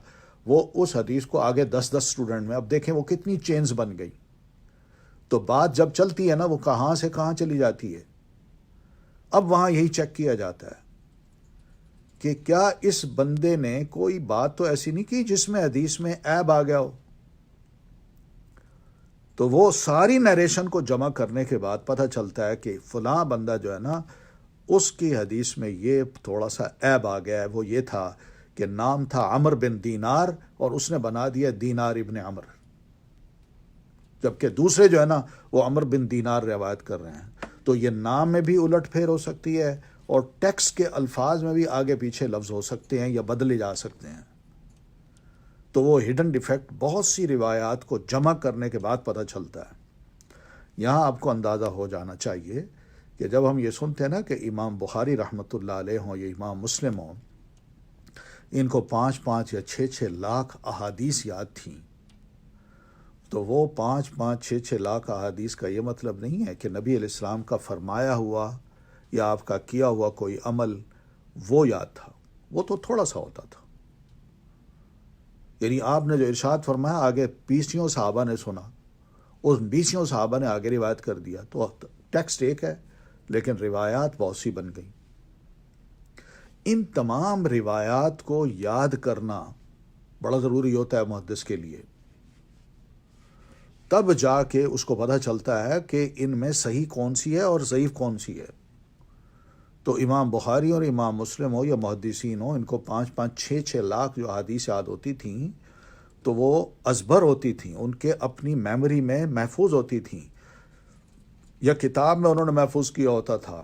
وہ اس حدیث کو آگے 10 اسٹوڈنٹ میں، اب دیکھیں وہ کتنی چینز بن گئی۔ تو بات جب چلتی ہے نا وہ کہاں سے کہاں چلی جاتی ہے۔ اب وہاں یہی چیک کیا جاتا ہے کہ کیا اس بندے نے کوئی بات تو ایسی نہیں کی جس میں حدیث میں عیب آ گیا ہو۔ تو وہ ساری نیریشن کو جمع کرنے کے بعد پتہ چلتا ہے کہ فلاں بندہ جو ہے نا اس کی حدیث میں یہ تھوڑا سا عیب آ گیا ہے، وہ یہ تھا کہ نام تھا عمر بن دینار اور اس نے بنا دیا دینار ابن عمر، جبکہ دوسرے جو ہے نا وہ عمر بن دینار روایت کر رہے ہیں۔ تو یہ نام میں بھی الٹ پھیر ہو سکتی ہے اور ٹیکسٹ کے الفاظ میں بھی آگے پیچھے لفظ ہو سکتے ہیں یا بدلے جا سکتے ہیں۔ تو وہ ہڈن ڈیفیکٹ بہت سی روایات کو جمع کرنے کے بعد پتہ چلتا ہے۔ یہاں آپ کو اندازہ ہو جانا چاہیے کہ جب ہم یہ سنتے ہیں نا کہ امام بخاری رحمۃ اللہ علیہ ہوں یا امام مسلم ہوں، ان کو 5 یا 6 لاکھ احادیث یاد تھیں، تو وہ 5 لاکھ احادیث کا یہ مطلب نہیں ہے کہ نبی علیہ السلام کا فرمایا ہوا یا آپ کا کیا ہوا کوئی عمل وہ یاد تھا، وہ تو تھوڑا سا ہوتا تھا۔ یعنی آپ نے جو ارشاد فرمایا آگے 20 صحابہ نے سنا، اس 20 صحابہ نے آگے روایت کر دیا، تو ٹیکسٹ ایک ہے لیکن روایات بہت سی بن گئی۔ ان تمام روایات کو یاد کرنا بڑا ضروری ہوتا ہے محدث کے لیے، تب جا کے اس کو پتہ چلتا ہے کہ ان میں صحیح کون سی ہے اور ضعیف کون سی ہے۔ تو امام بخاری اور امام مسلم ہو یا محدثین ہو، ان کو 5 لاکھ جو احادیث یاد ہوتی تھیں تو وہ ازبر ہوتی تھیں، ان کے اپنی میموری میں محفوظ ہوتی تھیں یا کتاب میں انہوں نے محفوظ کیا ہوتا تھا۔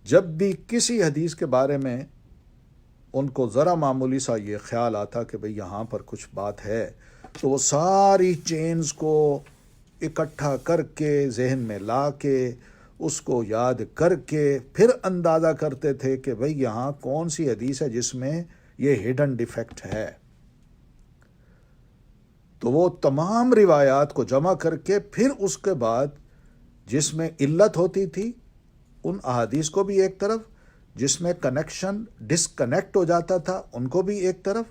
جب بھی کسی حدیث کے بارے میں ان کو ذرا معمولی سا یہ خیال آتا کہ بھئی یہاں پر کچھ بات ہے، تو وہ ساری چینز کو اکٹھا کر کے ذہن میں لا کے اس کو یاد کر کے پھر اندازہ کرتے تھے کہ بھئی یہاں کون سی حدیث ہے جس میں یہ ہڈن ڈیفیکٹ ہے۔ تو وہ تمام روایات کو جمع کر کے پھر اس کے بعد جس میں علت ہوتی تھی ان احادیث کو بھی ایک طرف، جس میں کنیکشن ڈسکنیکٹ ہو جاتا تھا ان کو بھی ایک طرف،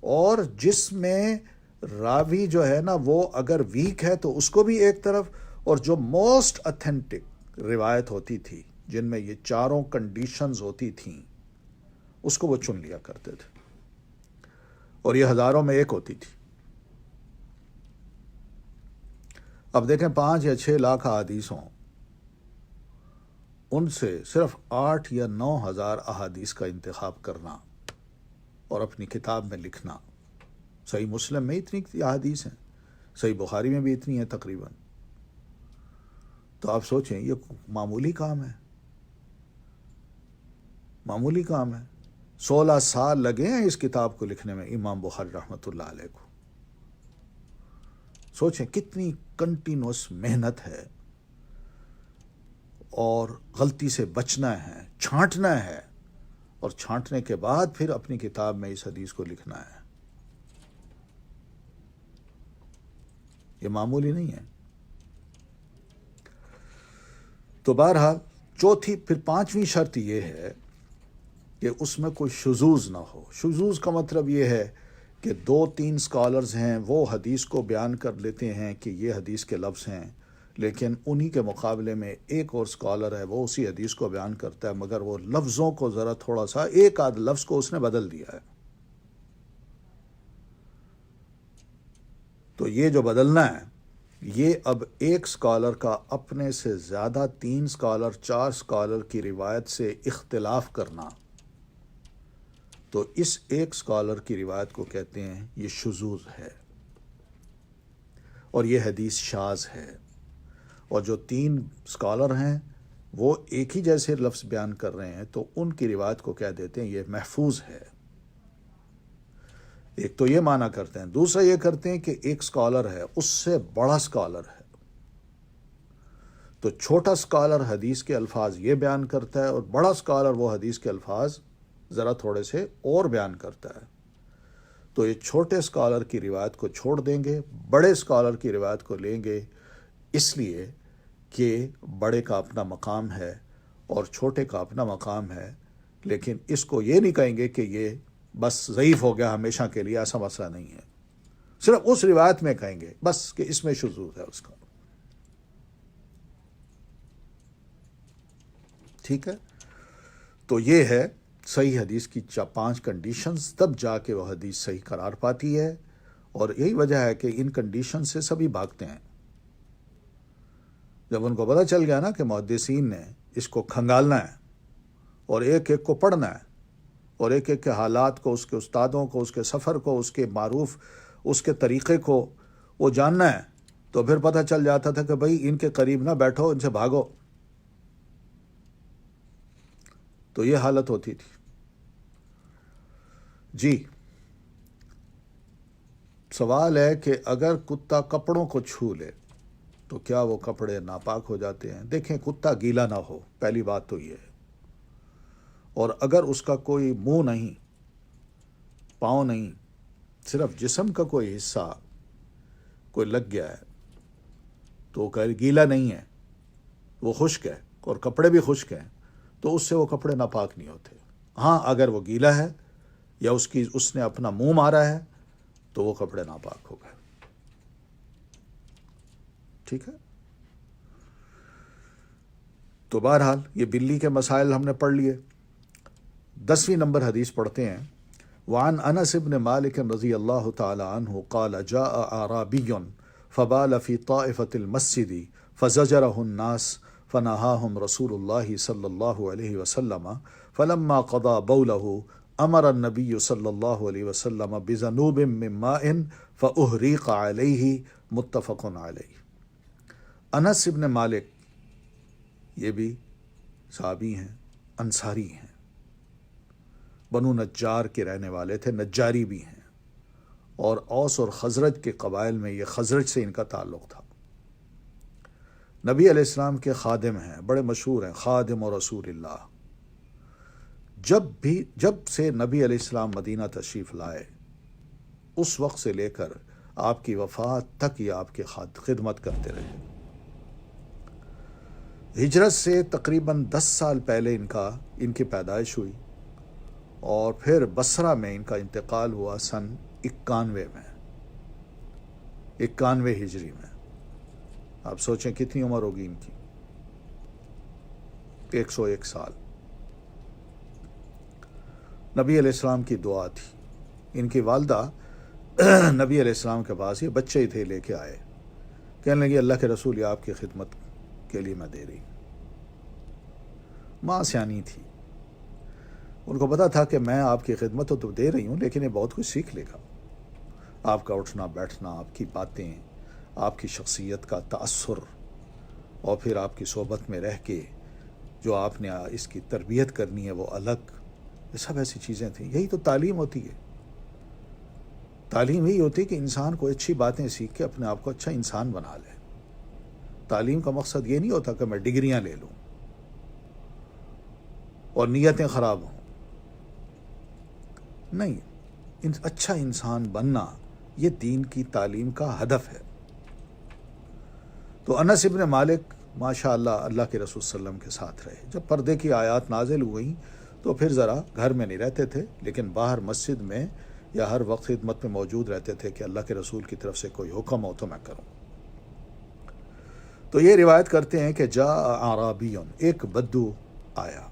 اور جس میں راوی جو ہے نا وہ اگر ویک ہے تو اس کو بھی ایک طرف، اور جو موسٹ اتھینٹک روایت ہوتی تھی جن میں یہ چاروں کنڈیشنز ہوتی تھیں اس کو وہ چن لیا کرتے تھے، اور یہ ہزاروں میں ایک ہوتی تھی۔ اب دیکھیں 5 یا 6 لاکھ احادیث ہوں، ان سے صرف 8 یا 9 ہزار احادیث کا انتخاب کرنا اور اپنی کتاب میں لکھنا۔ صحیح مسلم میں اتنی احادیث ہیں، صحیح بخاری میں بھی اتنی ہیں تقریباً۔ تو آپ سوچیں یہ معمولی کام ہے، معمولی کام ہے۔ 16 سال لگے ہیں اس کتاب کو لکھنے میں امام بخاری رحمۃ اللہ علیہ کو۔ سوچیں کتنی کنٹینوس محنت ہے، اور غلطی سے بچنا ہے، چھانٹنا ہے، اور چھانٹنے کے بعد پھر اپنی کتاب میں اس حدیث کو لکھنا ہے۔ یہ معمولی نہیں ہے۔ تو بہرحال چوتھی پھر 5ویں شرط یہ ہے کہ اس میں کوئی شذوذ نہ ہو۔ شذوذ کا مطلب یہ ہے کہ 2-3 سکالرز ہیں وہ حدیث کو بیان کر لیتے ہیں کہ یہ حدیث کے لفظ ہیں، لیکن انہی کے مقابلے میں ایک اور سکالر ہے وہ اسی حدیث کو بیان کرتا ہے، مگر وہ لفظوں کو ذرا تھوڑا سا ایک آدھ لفظ کو اس نے بدل دیا ہے۔ تو یہ جو بدلنا ہے یہ اب ایک سکالر کا اپنے سے زیادہ 3 سکالر 4 سکالر کی روایت سے اختلاف کرنا، تو اس ایک سکالر کی روایت کو کہتے ہیں یہ شذوذ ہے، اور یہ حدیث شاذ ہے۔ اور جو 3 سکالر ہیں وہ ایک ہی جیسے لفظ بیان کر رہے ہیں تو ان کی روایت کو کہہ دیتے ہیں یہ محفوظ ہے۔ ایک تو یہ معنی کرتے ہیں، دوسرا یہ کرتے ہیں کہ ایک سکالر ہے اس سے بڑا سکالر ہے، تو چھوٹا سکالر حدیث کے الفاظ یہ بیان کرتا ہے اور بڑا سکالر وہ حدیث کے الفاظ ذرا تھوڑے سے اور بیان کرتا ہے۔ تو یہ چھوٹے سکالر کی روایت کو چھوڑ دیں گے، بڑے سکالر کی روایت کو لیں گے، اس لیے کہ بڑے کا اپنا مقام ہے اور چھوٹے کا اپنا مقام ہے، لیکن اس کو یہ نہیں کہیں گے کہ یہ بس ضعیف ہو گیا ہمیشہ کے لیے، ایسا مسئلہ نہیں ہے۔ صرف اس روایت میں کہیں گے بس کہ اس میں شذوذ ہے اس کا۔ ٹھیک ہے، تو یہ ہے صحیح حدیث کی 5 کنڈیشنز، تب جا کے وہ حدیث صحیح قرار پاتی ہے، اور یہی وجہ ہے کہ ان کنڈیشن سے سبھی بھاگتے ہیں۔ جب ان کو پتہ چل گیا نا کہ محدثین نے اس کو کھنگالنا ہے اور ایک ایک کو پڑھنا ہے اور ایک ایک کے حالات کو، اس کے استادوں کو، اس کے سفر کو، اس کے معروف اس کے طریقے کو وہ جاننا ہے، تو پھر پتہ چل جاتا تھا کہ بھئی ان کے قریب نہ بیٹھو، ان سے بھاگو۔ تو یہ حالت ہوتی تھی۔ جی سوال ہے کہ اگر کتا کپڑوں کو چھو لے تو کیا وہ کپڑے ناپاک ہو جاتے ہیں؟ دیکھیں، کتا گیلا نہ ہو، پہلی بات تو یہ ہے، اور اگر اس کا کوئی منہ نہیں، پاؤں نہیں، صرف جسم کا کوئی حصہ کوئی لگ گیا ہے تو وہ گیلا نہیں ہے، وہ خشک ہے اور کپڑے بھی خشک ہیں، تو اس سے وہ کپڑے ناپاک نہیں ہوتے۔ ہاں، اگر وہ گیلا ہے یا اس نے اپنا منہ مارا ہے تو وہ کپڑے ناپاک ہو گئے۔ ٹھیک ہے، تو بہرحال یہ بلی کے مسائل ہم نے پڑھ لیے۔ 10ویں نمبر حدیث پڑھتے ہیں۔ وعن انس بن مالک رضی اللہ تعالی عنہ قال جاء اعرابی فبال في طائفة المسجد فزجره الناس فنهاهم رسول الله صلى الله عليه وسلم فلما قضى بوله امر النبي صلى الله عليه وسلم بذنوب من ماء فأهريق عليه متفق علیہ۔ انس بن مالک یہ بھی صحابی ہیں، انصاری ہیں، بنو نجار کے رہنے والے تھے، نجاری بھی ہیں، اور اوس اور خزرج کے قبائل میں یہ خزرج سے ان کا تعلق تھا۔ نبی علیہ السلام کے خادم ہیں، بڑے مشہور ہیں، خادم و رسول اللہ۔ جب سے نبی علیہ السلام مدینہ تشریف لائے اس وقت سے لے کر آپ کی وفات تک یہ آپ کی خدمت کرتے رہے۔ ہجرت سے تقریباً 10 سال پہلے ان کی پیدائش ہوئی، اور پھر بصرہ میں ان کا انتقال ہوا سن 91 میں، 91 ہجری میں۔ آپ سوچیں کتنی عمر ہوگی ان کی، 101 سال۔ نبی علیہ السلام کی دعا تھی۔ ان کی والدہ نبی علیہ السلام کے پاس، یہ بچے ہی تھے، لے کے آئے، کہنے لگے اللہ کے رسول، یہ آپ کی خدمت کے لیے میں دے رہی ہوں۔ ماں سیانی تھی، ان کو پتا تھا کہ میں آپ کی خدمت تو دے رہی ہوں لیکن یہ بہت کچھ سیکھ لے گا۔ آپ کا اٹھنا بیٹھنا، آپ کی باتیں، آپ کی شخصیت کا تأثر، اور پھر آپ کی صحبت میں رہ کے جو آپ نے اس کی تربیت کرنی ہے وہ الگ، یہ سب ایسی چیزیں تھیں۔ یہی تو تعلیم ہوتی ہے۔ تعلیم یہی ہوتی ہے کہ انسان کو اچھی باتیں سیکھ کے اپنے آپ کو اچھا انسان بنا لے۔ تعلیم کا مقصد یہ نہیں ہوتا کہ میں ڈگریاں لے لوں اور نیتیں خراب ہوں، نہیں، اچھا انسان بننا یہ دین کی تعلیم کا ہدف ہے۔ تو انس ابن مالک ماشاء اللہ اللہ کے رسول صلی اللہ علیہ وسلم کے ساتھ رہے۔ جب پردے کی آیات نازل ہوئیں تو پھر ذرا گھر میں نہیں رہتے تھے، لیکن باہر مسجد میں یا ہر وقت خدمت میں موجود رہتے تھے کہ اللہ کے رسول کی طرف سے کوئی حکم ہو تو میں کروں۔ تو یہ روایت کرتے ہیں کہ جاء اعرابی، ایک بدو آیا،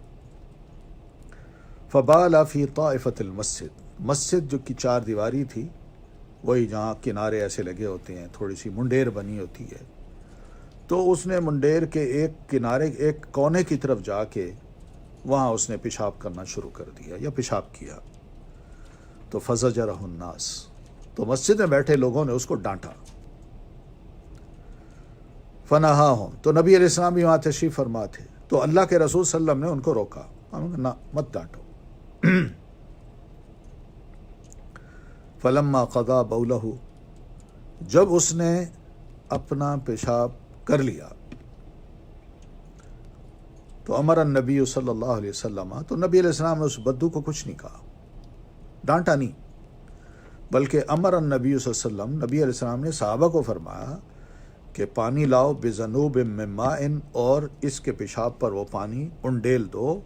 فبال فی طائفۃ المسجد، مسجد جو کی 4 دیواری تھی، وہی جہاں کنارے ایسے لگے ہوتے ہیں، تھوڑی سی منڈیر بنی ہوتی ہے، تو اس نے منڈیر کے ایک کنارے، ایک کونے کی طرف جا کے وہاں اس نے پیشاب کرنا شروع کر دیا یا پیشاب کیا۔ تو فزجرہ الناس، تو مسجد میں بیٹھے لوگوں نے اس کو ڈانٹا۔ فنہاہم، تو نبی علیہ السلام بھی وہاں تشریف فرما تھے، تو اللہ کے رسول صلی اللہ علیہ وسلم نے ان کو روکا، نہ مت ڈانٹو۔ فلما قضا بولہ، جب اس نے اپنا پیشاب کر لیا تو امر النبی صلی اللہ علیہ وسلم، تو نبی علیہ السلام نے اس بدو کو کچھ نہیں کہا، ڈانٹا نہیں، بلکہ امر النبی صلی اللہ علیہ وسلم، نبی علیہ السلام نے صحابہ کو فرمایا کہ پانی لاؤ بذنوب من ماء، اور اس کے پیشاب پر وہ پانی انڈیل دو،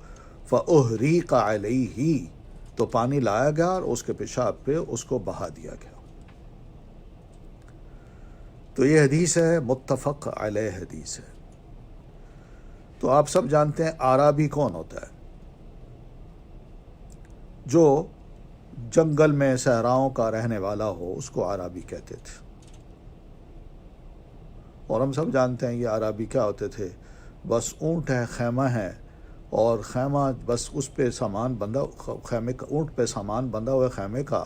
فأہریق علیہ، تو پانی لایا گیا اور اس کے پیشاب پہ اس کو بہا دیا گیا۔ تو یہ حدیث ہے، متفق علیہ حدیث ہے۔ تو آپ سب جانتے ہیں اعرابی کون ہوتا ہے؟ جو جنگل میں صحراؤں کا رہنے والا ہو اس کو اعرابی کہتے تھے، اور ہم سب جانتے ہیں یہ اعرابی کیا ہوتے تھے؟ بس اونٹ ہے، خیمہ ہے، اور خیمہ بس اس پہ سامان بندھا، خیمے کا، اونٹ پہ سامان بندھا ہوا ہے خیمے کا،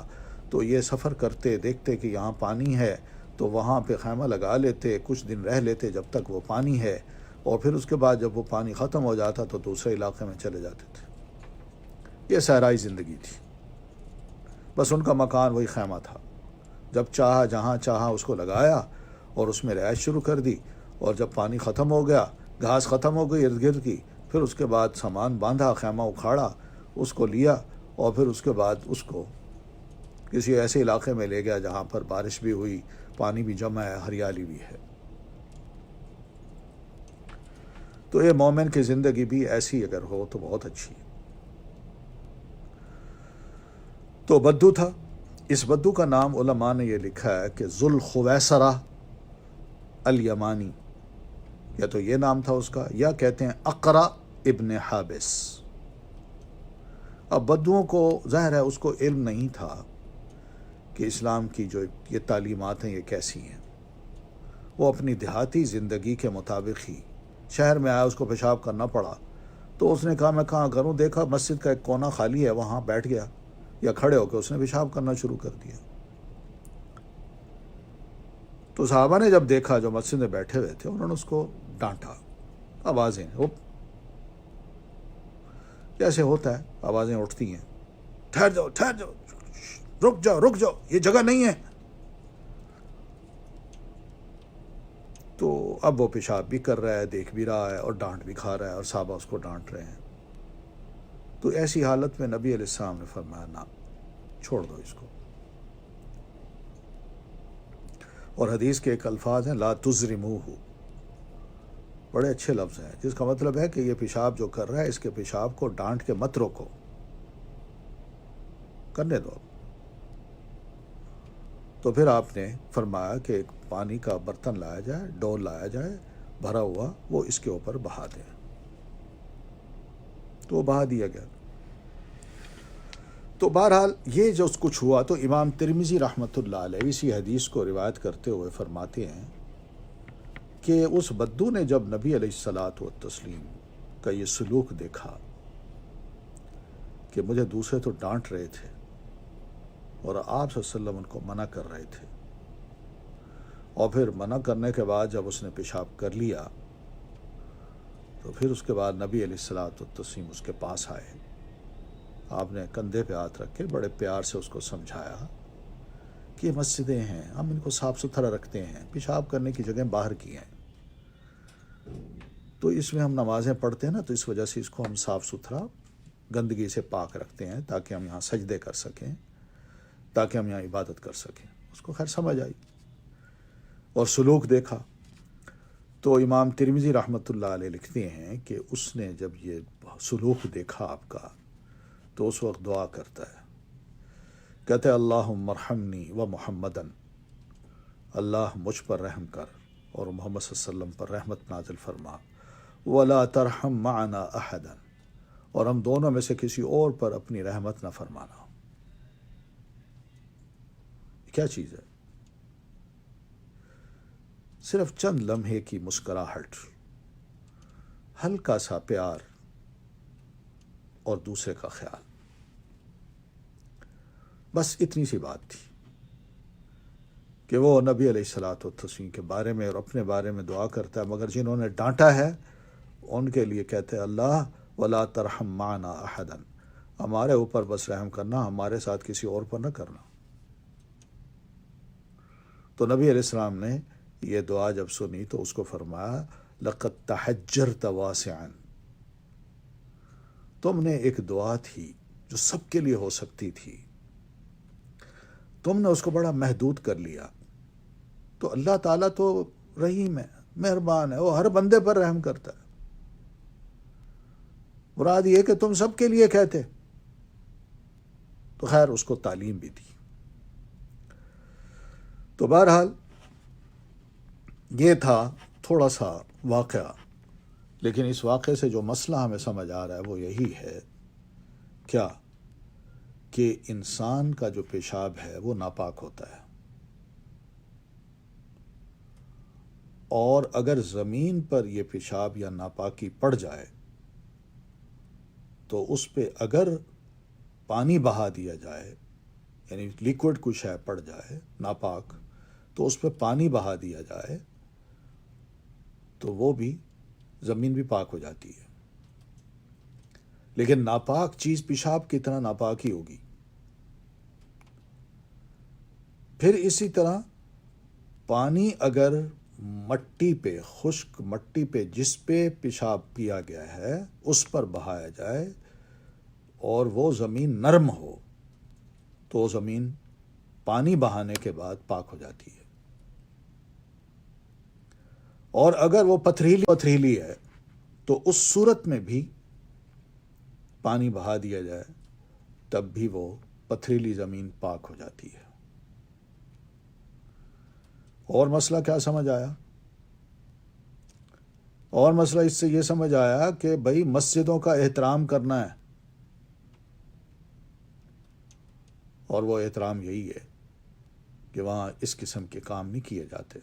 تو یہ سفر کرتے دیکھتے کہ یہاں پانی ہے تو وہاں پہ خیمہ لگا لیتے، کچھ دن رہ لیتے جب تک وہ پانی ہے، اور پھر اس کے بعد جب وہ پانی ختم ہو جاتا تو دوسرے علاقے میں چلے جاتے تھے۔ یہ صحرائی زندگی تھی، بس ان کا مکان وہی خیمہ تھا جب چاہا جہاں چاہا اس کو لگایا اور اس میں رہائش شروع کر دی، اور جب پانی ختم ہو گیا، گھاس ختم ہو گئی ارد گرد کی، پھر اس کے بعد سامان باندھا، خیمہ اکھاڑا، اس کو لیا، اور پھر اس کے بعد اس کو کسی ایسے علاقے میں لے گیا جہاں پر بارش بھی ہوئی، پانی بھی جمع ہے، ہریالی بھی ہے۔ تو یہ مومن کی زندگی بھی ایسی اگر ہو تو بہت اچھی ہے۔ تو بدو تھا، اس بدو کا نام علماء نے یہ لکھا ہے کہ ذوالخویسرہ الیمانی، یا تو یہ نام تھا اس کا، یا کہتے ہیں اقرا ابن حابس۔ اب بدوؤں کو ظاہر ہے اس کو علم نہیں تھا کہ اسلام کی جو یہ تعلیمات ہیں یہ کیسی ہیں۔ وہ اپنی دیہاتی زندگی کے مطابق ہی شہر میں آیا، اس کو پیشاب کرنا پڑا، تو اس نے کہا میں کہاں کروں، دیکھا مسجد کا ایک کونا خالی ہے، وہاں بیٹھ گیا، یا کھڑے ہو کے اس نے پیشاب کرنا شروع کر دیا۔ تو صحابہ نے جب دیکھا، جو مسجد میں بیٹھے ہوئے تھے، انہوں نے اس کو ڈانٹا، آوازیں جیسے ہوتا ہے، آوازیں اٹھتی ہیں، ٹھہر جاؤ ٹھہر جاؤ، رک جاؤ رک جاؤ، یہ جگہ نہیں ہے۔ تو اب وہ پیشاب بھی کر رہا ہے، دیکھ بھی رہا ہے، اور ڈانٹ بھی کھا رہا ہے، اور صحابہ اس کو ڈانٹ رہے ہیں۔ تو ایسی حالت میں نبی علیہ السلام نے فرمایا نہ، چھوڑ دو اس کو۔ اور حدیث کے ایک الفاظ ہیں لا تزرموہ، بڑے اچھے لفظ ہیں، جس کا مطلب ہے کہ یہ پیشاب جو کر رہا ہے، اس کے پیشاب کو ڈانٹ کے مت روکو، کرنے دو۔ تو پھر آپ نے فرمایا کہ ایک پانی کا برتن لایا جائے، ڈول لایا جائے بھرا ہوا، وہ اس کے اوپر بہا دیں۔ تو وہ بہا دیا گیا۔ تو بہرحال یہ جو کچھ ہوا، تو امام ترمذی رحمۃ اللہ علیہ اسی حدیث کو روایت کرتے ہوئے فرماتے ہیں کہ اس بدو نے جب نبی علیہ الصلاۃ والتسلیم کا یہ سلوک دیکھا کہ مجھے دوسرے تو ڈانٹ رہے تھے اور آپ صلی اللہ علیہ وسلم ان کو منع کر رہے تھے، اور پھر منع کرنے کے بعد جب اس نے پیشاب کر لیا، تو پھر اس کے بعد نبی علیہ الصلاۃ والتسلیم اس کے پاس آئے، آپ نے کندھے پہ ہاتھ رکھ کے بڑے پیار سے اس کو سمجھایا کہ یہ مسجدیں ہیں، ہم ان کو صاف ستھرا رکھتے ہیں، پیشاب کرنے کی جگہیں باہر کی ہیں، تو اس میں ہم نمازیں پڑھتے ہیں نا، تو اس وجہ سے اس کو ہم صاف ستھرا گندگی سے پاک رکھتے ہیں تاکہ ہم یہاں سجدے کر سکیں، تاکہ ہم یہاں عبادت کر سکیں۔ اس کو خیر سمجھ آئی اور سلوک دیکھا۔ تو امام ترمذی رحمۃ اللہ علیہ لکھتے ہیں کہ اس نے جب یہ سلوک دیکھا آپ کا، تو اس وقت دعا کرتا ہے، کہتے اللہم ارحمنی و محمدن، اللہ مجھ پر رحم کر اور محمد صلی اللہ علیہ وسلم پر رحمت نازل فرما، ولا ترحم معنا احدا، اور ہم دونوں میں سے کسی اور پر اپنی رحمت نہ فرمانا۔ کیا چیز ہے؟ صرف چند لمحے کی مسکراہٹ، ہلکا سا پیار اور دوسرے کا خیال، بس اتنی سی بات تھی کہ وہ نبی علیہ الصلاۃ والتسلیم کے بارے میں اور اپنے بارے میں دعا کرتا ہے، مگر جنہوں نے ڈانٹا ہے ان کے لیے کہتے ہیں اللہ ولا ترحم معنا احدا، ہمارے اوپر بس رحم کرنا، ہمارے ساتھ کسی اور پر نہ کرنا۔ تو نبی علیہ السلام نے یہ دعا جب سنی تو اس کو فرمایا لقد تحجرت واسعا، تم نے ایک دعا تھی جو سب کے لیے ہو سکتی تھی، تم نے اس کو بڑا محدود کر لیا۔ تو اللہ تعالیٰ تو رحیم ہے، مہربان ہے، وہ ہر بندے پر رحم کرتا ہے، مراد یہ کہ تم سب کے لیے کہتے۔ تو خیر اس کو تعلیم بھی دی۔ تو بہرحال یہ تھا تھوڑا سا واقعہ، لیکن اس واقعے سے جو مسئلہ ہمیں سمجھ آ رہا ہے وہ یہی ہے کیا کہ انسان کا جو پیشاب ہے وہ ناپاک ہوتا ہے، اور اگر زمین پر یہ پیشاب یا ناپاکی پڑ جائے تو اس پہ اگر پانی بہا دیا جائے، یعنی لیکوڈ کچھ ہے پڑ جائے ناپاک، تو اس پہ پانی بہا دیا جائے تو وہ بھی زمین بھی پاک ہو جاتی ہے۔ لیکن ناپاک چیز پیشاب کی طرح ناپاک ہی ہوگی۔ پھر اسی طرح پانی اگر مٹی پہ، خشک مٹی پہ جس پہ پیشاب کیا گیا ہے اس پر بہایا جائے اور وہ زمین نرم ہو تو وہ زمین پانی بہانے کے بعد پاک ہو جاتی ہے، اور اگر وہ پتھریلی ہے تو اس صورت میں بھی پانی بہا دیا جائے تب بھی وہ پتھریلی زمین پاک ہو جاتی ہے۔ اور مسئلہ کیا سمجھ آیا؟ اور مسئلہ اس سے یہ سمجھ آیا کہ بھئی مسجدوں کا احترام کرنا ہے، اور وہ احترام یہی ہے کہ وہاں اس قسم کے کام نہیں کیے جاتے۔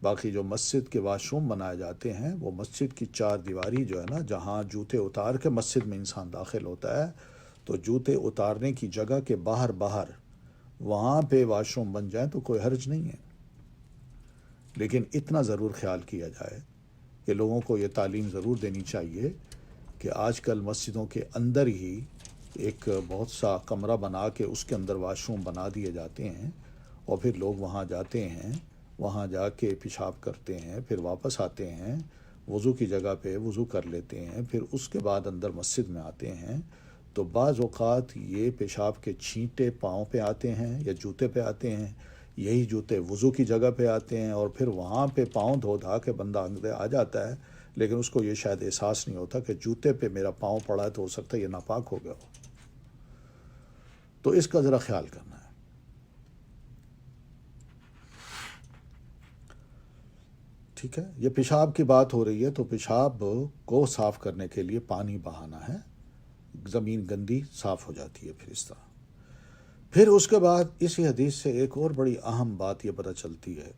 باقی جو مسجد کے واش روم بنائے جاتے ہیں وہ مسجد کی چار دیواری جو ہے نا، جہاں جوتے اتار کے مسجد میں انسان داخل ہوتا ہے، تو جوتے اتارنے کی جگہ کے باہر وہاں پہ واش روم بن جائیں تو کوئی حرج نہیں ہے، لیکن اتنا ضرور خیال کیا جائے کہ لوگوں کو یہ تعلیم ضرور دینی چاہیے کہ آج کل مسجدوں کے اندر ہی ایک بہت سا کمرہ بنا کے اس کے اندر واش روم بنا دیے جاتے ہیں، اور پھر لوگ وہاں جاتے ہیں، وہاں جا کے پیشاب کرتے ہیں، پھر واپس آتے ہیں، وضو کی جگہ پہ وضو کر لیتے ہیں، پھر اس کے بعد اندر مسجد میں آتے ہیں، تو بعض اوقات یہ پیشاب کے چھینٹے پاؤں پہ آتے ہیں یا جوتے پہ آتے ہیں، یہی جوتے وضو کی جگہ پہ آتے ہیں، اور پھر وہاں پہ پاؤں دھو دھا کے بندہ اندر آ جاتا ہے، لیکن اس کو یہ شاید احساس نہیں ہوتا کہ جوتے پہ میرا پاؤں پڑا ہے تو ہو سکتا ہے یہ ناپاک ہو گیا ہو۔ تو اس کا ذرا خیال کرنا ہے۔ ٹھیک ہے، یہ پیشاب کی بات ہو رہی ہے تو پیشاب کو صاف کرنے کے لیے پانی بہانا ہے، زمین گندی صاف ہو جاتی ہے پھر اس طرح۔ پھر اس کے بعد اسی حدیث سے ایک اور بڑی اہم بات یہ پتہ چلتی ہے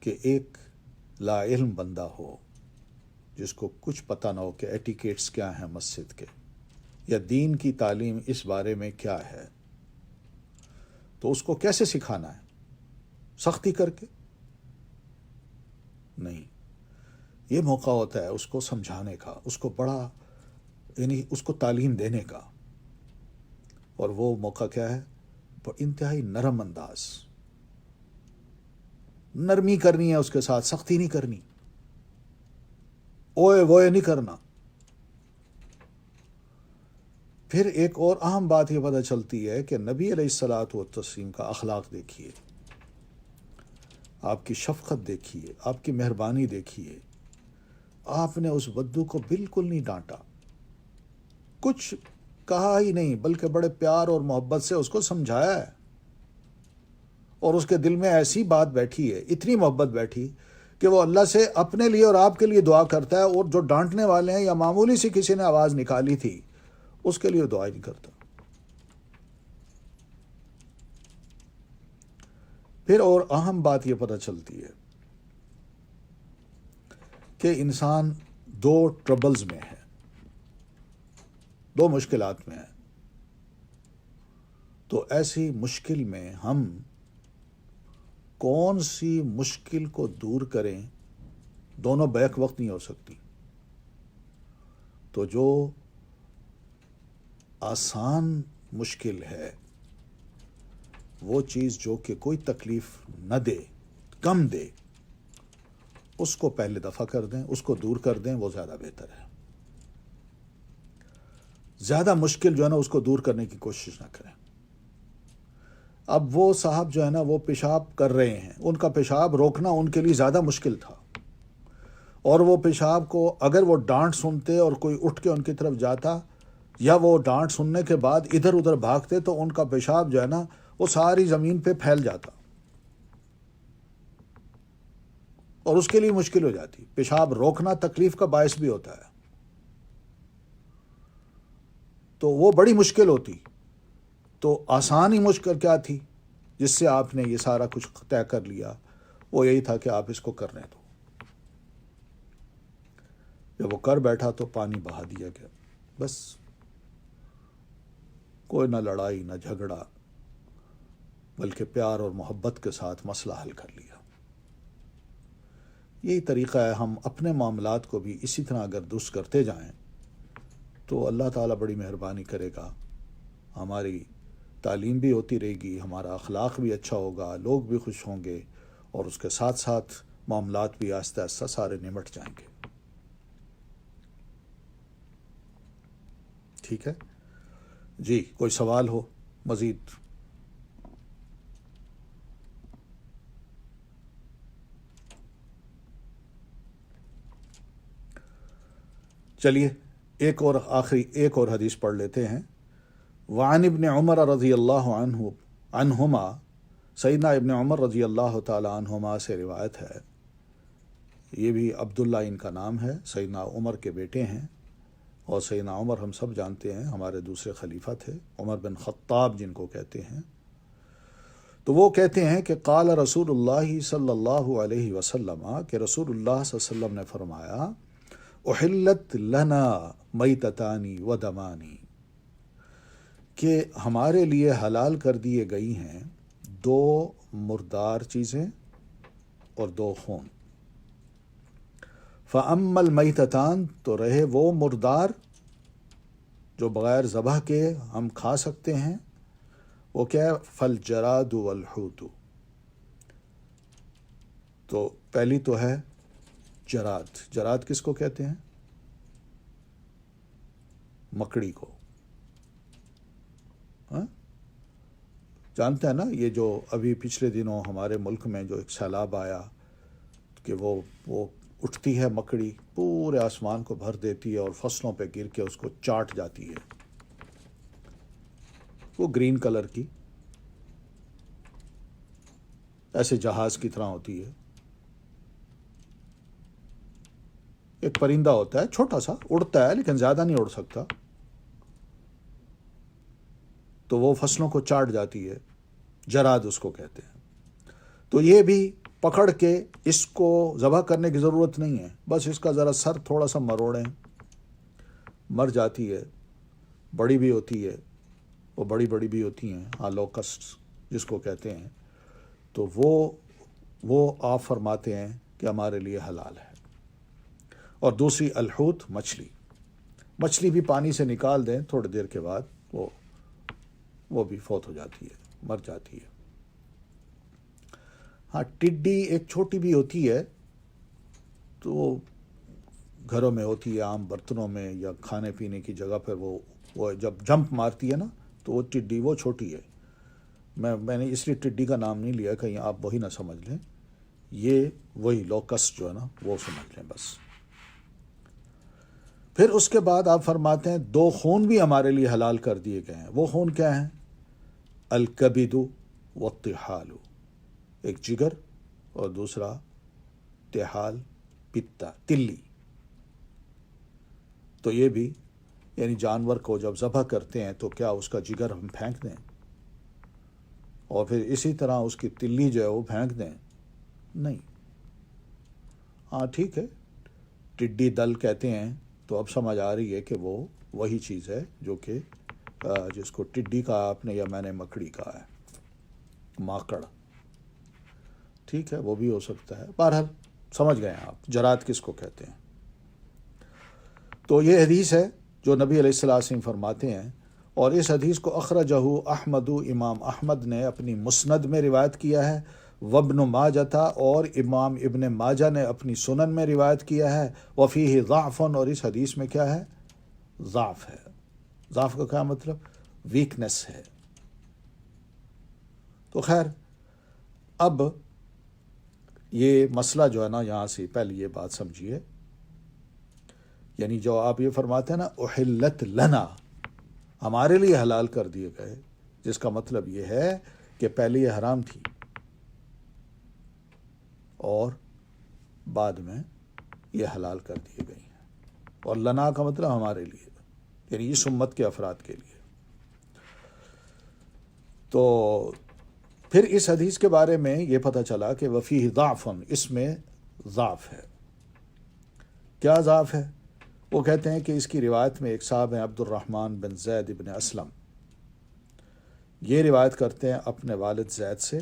کہ ایک لا علم بندہ ہو جس کو کچھ پتہ نہ ہو کہ ایٹیکیٹس کیا ہیں مسجد کے، یا دین کی تعلیم اس بارے میں کیا ہے، تو اس کو کیسے سکھانا ہے؟ سختی کر کے نہیں، یہ موقع ہوتا ہے اس کو سمجھانے کا، اس کو بڑا یعنی اس کو تعلیم دینے کا، اور وہ موقع کیا ہے؟ انتہائی نرم انداز، نرمی کرنی ہے اس کے ساتھ، سختی نہیں کرنی، اوئے ووئے نہیں کرنا۔ پھر ایک اور اہم بات یہ پتہ چلتی ہے کہ نبی علیہ الصلاۃ والتسلیم کا اخلاق دیکھیے، آپ کی شفقت دیکھیے، آپ کی مہربانی دیکھیے، آپ نے اس بدو کو بالکل نہیں ڈانٹا، کچھ کہا ہی نہیں، بلکہ بڑے پیار اور محبت سے اس کو سمجھایا ہے، اور اس کے دل میں ایسی بات بیٹھی ہے، اتنی محبت بیٹھی کہ وہ اللہ سے اپنے لیے اور آپ کے لیے دعا کرتا ہے، اور جو ڈانٹنے والے ہیں یا معمولی سی کسی نے آواز نکالی تھی اس کے لیے دعا ہی نہیں کرتا۔ پھر اور اہم بات یہ پتہ چلتی ہے کہ انسان دو ٹربلز میں ہے، دو مشکلات میں ہے، تو ایسی مشکل میں ہم کون سی مشکل کو دور کریں؟ دونوں بیک وقت نہیں ہو سکتی، تو جو آسان مشکل ہے، وہ چیز جو کہ کوئی تکلیف نہ دے، کم دے، اس کو پہلے دفع کر دیں، اس کو دور کر دیں، وہ زیادہ بہتر ہے۔ زیادہ مشکل جو ہے نا اس کو دور کرنے کی کوشش نہ کریں۔ اب وہ صاحب جو ہے نا وہ پیشاب کر رہے ہیں، ان کا پیشاب روکنا ان کے لیے زیادہ مشکل تھا، اور وہ پیشاب کو اگر وہ ڈانٹ سنتے اور کوئی اٹھ کے ان کی طرف جاتا، یا وہ ڈانٹ سننے کے بعد ادھر ادھر بھاگتے، تو ان کا پیشاب جو ہے نا وہ ساری زمین پہ پھیل جاتا اور اس کے لیے مشکل ہو جاتی۔ پیشاب روکنا تکلیف کا باعث بھی ہوتا ہے، تو وہ بڑی مشکل ہوتی۔ تو آسان ہی مشکل کیا تھی جس سے آپ نے یہ سارا کچھ طے کر لیا؟ وہ یہی تھا کہ آپ اس کو کرنے دو۔ جب وہ کر بیٹھا تو پانی بہا دیا گیا، بس کوئی نہ لڑائی نہ جھگڑا، بلکہ پیار اور محبت کے ساتھ مسئلہ حل کر لیا۔ یہی طریقہ ہے، ہم اپنے معاملات کو بھی اسی طرح اگر درست کرتے جائیں تو اللہ تعالیٰ بڑی مہربانی کرے گا، ہماری تعلیم بھی ہوتی رہے گی، ہمارا اخلاق بھی اچھا ہوگا، لوگ بھی خوش ہوں گے، اور اس کے ساتھ ساتھ معاملات بھی آہستہ آہستہ سارے نمٹ جائیں گے۔ ٹھیک ہے جی، کوئی سوال ہو مزید؟ چلیے ایک اور حدیث پڑھ لیتے ہیں۔ وعن ابن عمر رضی اللہ عنہما، سیدنا ابن عمر رضی اللہ تعالی عنہما سے روایت ہے، یہ بھی عبداللہ ان کا نام ہے، سیدنا عمر کے بیٹے ہیں، اور سیدنا عمر ہم سب جانتے ہیں ہمارے دوسرے خلیفہ تھے، عمر بن خطاب جن کو کہتے ہیں۔ تو وہ کہتے ہیں کہ قال رسول اللہ صلی اللہ علیہ وسلم، کہ رسول اللہ صلی اللہ علیہ وسلم نے فرمایا، احلت لنا میتتانی و دمانی، کہ ہمارے لیے حلال کر دیے گئی ہیں دو مردار چیزیں اور دو خون۔ فَأَمَّا الْمَيْتَتَانِ، تو رہے وہ مردار جو بغیر ذبح کے ہم کھا سکتے ہیں، وہ کیا ہے؟ فَالْجَرَادُ وَالْحُوتُ، تو پہلی تو ہے جراد۔ جراد کس کو کہتے ہیں؟ مکڑی کو، ہاں؟ جانتے ہیں نا، یہ جو ابھی پچھلے دنوں ہمارے ملک میں جو ایک سیلاب آیا کہ وہ اٹھتی ہے مکڑی، پورے آسمان کو بھر دیتی ہے اور فصلوں پہ گر کے اس کو چاٹ جاتی ہے، وہ گرین کلر کی ایسے جہاز کی طرح ہوتی ہے، ایک پرندہ ہوتا ہے چھوٹا سا، اڑتا ہے لیکن زیادہ نہیں اڑ سکتا، تو وہ فصلوں کو چاٹ جاتی ہے، جراد اس کو کہتے ہیں۔ تو یہ بھی پکڑ کے اس کو ذبح کرنے کی ضرورت نہیں ہے، بس اس کا ذرا سر تھوڑا سا مروڑیں، مر جاتی ہے۔ بڑی بھی ہوتی ہے، وہ بڑی بڑی بھی ہوتی ہیں، ہاں، لوکسٹ جس کو کہتے ہیں، تو وہ آپ فرماتے ہیں کہ ہمارے لیے حلال ہے۔ اور دوسری الحوت، مچھلی بھی پانی سے نکال دیں تھوڑی دیر کے بعد وہ بھی فوت ہو جاتی ہے، مر جاتی ہے۔ ہاں، ٹڈی ایک چھوٹی بھی ہوتی ہے، تو گھروں میں ہوتی ہے، عام برتنوں میں یا کھانے پینے کی جگہ پر وہ جب جمپ مارتی ہے نا، تو وہ ٹڈی وہ چھوٹی ہے۔ میں نے اس لیے ٹڈی کا نام نہیں لیا کہیں آپ وہی نہ سمجھ لیں، یہ وہی لوکسٹ جو ہے نا وہ سمجھ لیں بس۔ پھر اس کے بعد آپ فرماتے ہیں دو خون بھی ہمارے لیے حلال کر دیے گئے ہیں۔ وہ خون کیا ہیں؟ الکبد والطحال، ایک جگر اور دوسرا طحال، پتا، تلی۔ تو یہ بھی یعنی جانور کو جب ذبح کرتے ہیں تو کیا اس کا جگر ہم پھینک دیں اور پھر اسی طرح اس کی تلی جو ہے وہ پھینک دیں؟ نہیں۔ ہاں ٹھیک ہے، ٹڈی دل کہتے ہیں، تو اب سمجھ آ رہی ہے کہ وہ وہی چیز ہے جو کہ جس کو ٹڈی کہا آپ نے یا میں نے مکڑی کہا ہے، ماکڑ، ٹھیک ہے، وہ بھی ہو سکتا ہے۔ بہرحال سمجھ گئے ہیں آپ جراد کس کو کہتے ہیں۔ تو یہ حدیث ہے جو نبی علیہ الصلوۃ والسلام فرماتے ہیں، اور اس حدیث کو اخرجہ احمد، امام احمد نے اپنی مسند میں روایت کیا ہے، وابن ماجہ، اور امام ابن ماجہ نے اپنی سنن میں روایت کیا ہے، وفیہ ضعف، اور اس حدیث میں کیا ہے؟ ضعف ہے۔ ضعف کا کیا مطلب؟ ویکنس ہے۔ تو خیر، اب یہ مسئلہ جو ہے نا، یہاں سے پہلے یہ بات سمجھیے، یعنی جو آپ یہ فرماتے ہیں نا احلت لنا، ہمارے لیے حلال کر دیے گئے، جس کا مطلب یہ ہے کہ پہلے یہ حرام تھی اور بعد میں یہ حلال کر دیے گئی ہیں، اور لنا کا مطلب ہمارے لیے، یعنی اس امت کے افراد کے لیے۔ تو پھر اس حدیث کے بارے میں یہ پتہ چلا کہ وفیہ ضعف، اس میں ضعف ہے۔ کیا ضعف ہے؟ وہ کہتے ہیں کہ اس کی روایت میں ایک صاحب ہیں عبد الرحمن بن زید بن اسلم، یہ روایت کرتے ہیں اپنے والد زید سے،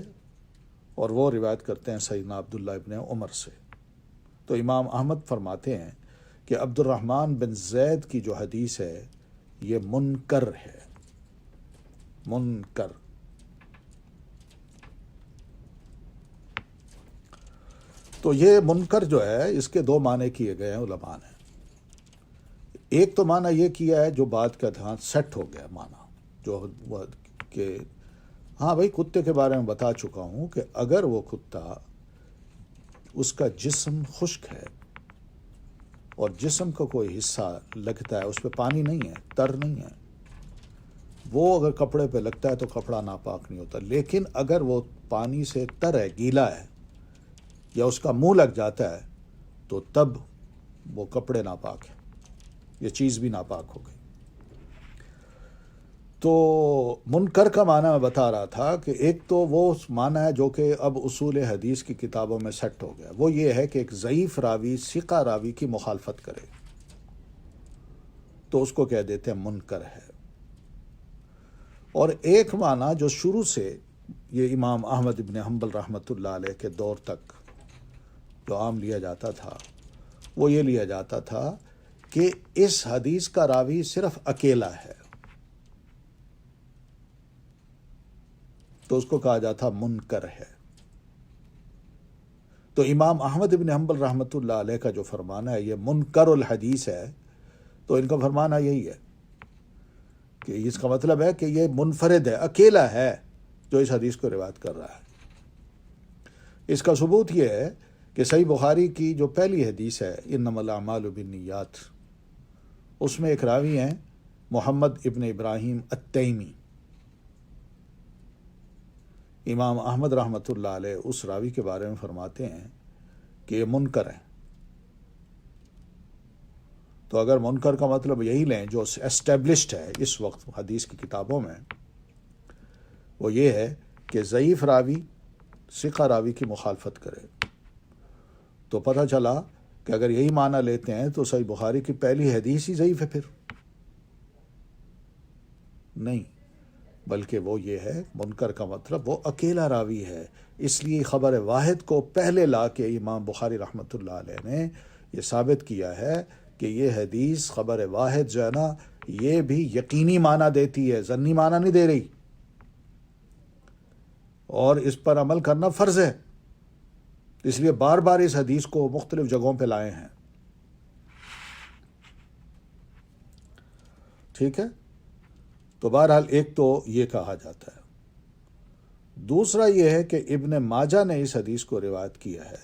اور وہ روایت کرتے ہیں سیدنا عبداللہ ابن عمر سے۔ تو امام احمد فرماتے ہیں کہ عبد الرحمن بن زید کی جو حدیث ہے یہ منکر ہے، منکر. تو یہ منکر جو ہے اس کے دو معنی کیے گئے ہیں علماء نے. ایک تو معنی یہ کیا ہے جو بات کا تھا سیٹ ہو گیا معنی، جو کہ ہاں بھائی کتے کے بارے میں بتا چکا ہوں کہ اگر وہ کتا اس کا جسم خشک ہے اور جسم کا کوئی حصہ لگتا ہے، اس پہ پانی نہیں ہے، تر نہیں ہے، وہ اگر کپڑے پہ لگتا ہے تو کپڑا ناپاک نہیں ہوتا. لیکن اگر وہ پانی سے تر ہے، گیلا ہے، یا اس کا منہ لگ جاتا ہے تو تب وہ کپڑے ناپاک ہیں، یہ چیز بھی ناپاک ہو گئی. تو منکر کا معنی میں بتا رہا تھا کہ ایک تو وہ معنی ہے جو کہ اب اصول حدیث کی کتابوں میں سیٹ ہو گیا، وہ یہ ہے کہ ایک ضعیف راوی ثقہ راوی کی مخالفت کرے تو اس کو کہہ دیتے ہیں منکر ہے. اور ایک معنی جو شروع سے یہ امام احمد ابن حنبل رحمۃ اللہ علیہ کے دور تک جو عام لیا جاتا تھا، وہ یہ لیا جاتا تھا کہ اس حدیث کا راوی صرف اکیلا ہے تو اس کو کہا جاتا منکر ہے. تو امام احمد ابن حنبل رحمۃ اللہ علیہ کا جو فرمانا ہے یہ منکر الحدیث ہے، تو ان کا فرمانا یہی ہے کہ اس کا مطلب ہے کہ یہ منفرد ہے، اکیلا ہے جو اس حدیث کو روایت کر رہا ہے. اس کا ثبوت یہ ہے کہ صحیح بخاری کی جو پہلی حدیث ہے انما الاعمال بالنیات، اس میں ایک راوی ہیں محمد ابن ابراہیم التیمی. امام احمد رحمۃ اللہ علیہ اس راوی کے بارے میں فرماتے ہیں کہ یہ منکر ہیں. تو اگر منکر کا مطلب یہی لیں جو اسٹیبلشڈ ہے اس وقت حدیث کی کتابوں میں، وہ یہ ہے کہ ضعیف راوی ثقہ راوی کی مخالفت کرے. تو پتہ چلا کہ اگر یہی معنی لیتے ہیں تو صحیح بخاری کی پہلی حدیث ہی ضعیف ہے. پھر نہیں، بلکہ وہ یہ ہے منکر کا مطلب وہ اکیلا راوی ہے. اس لیے خبر واحد کو پہلے لا کے امام بخاری رحمۃ اللہ علیہ نے یہ ثابت کیا ہے کہ یہ حدیث خبر واحد جو ہے نا یہ بھی یقینی معنی دیتی ہے، ظنی معنی نہیں دے رہی، اور اس پر عمل کرنا فرض ہے. اس لیے بار بار اس حدیث کو مختلف جگہوں پہ لائے ہیں. ٹھیک ہے، تو بہرحال ایک تو یہ کہا جاتا ہے. دوسرا یہ ہے کہ ابن ماجہ نے اس حدیث کو روایت کیا ہے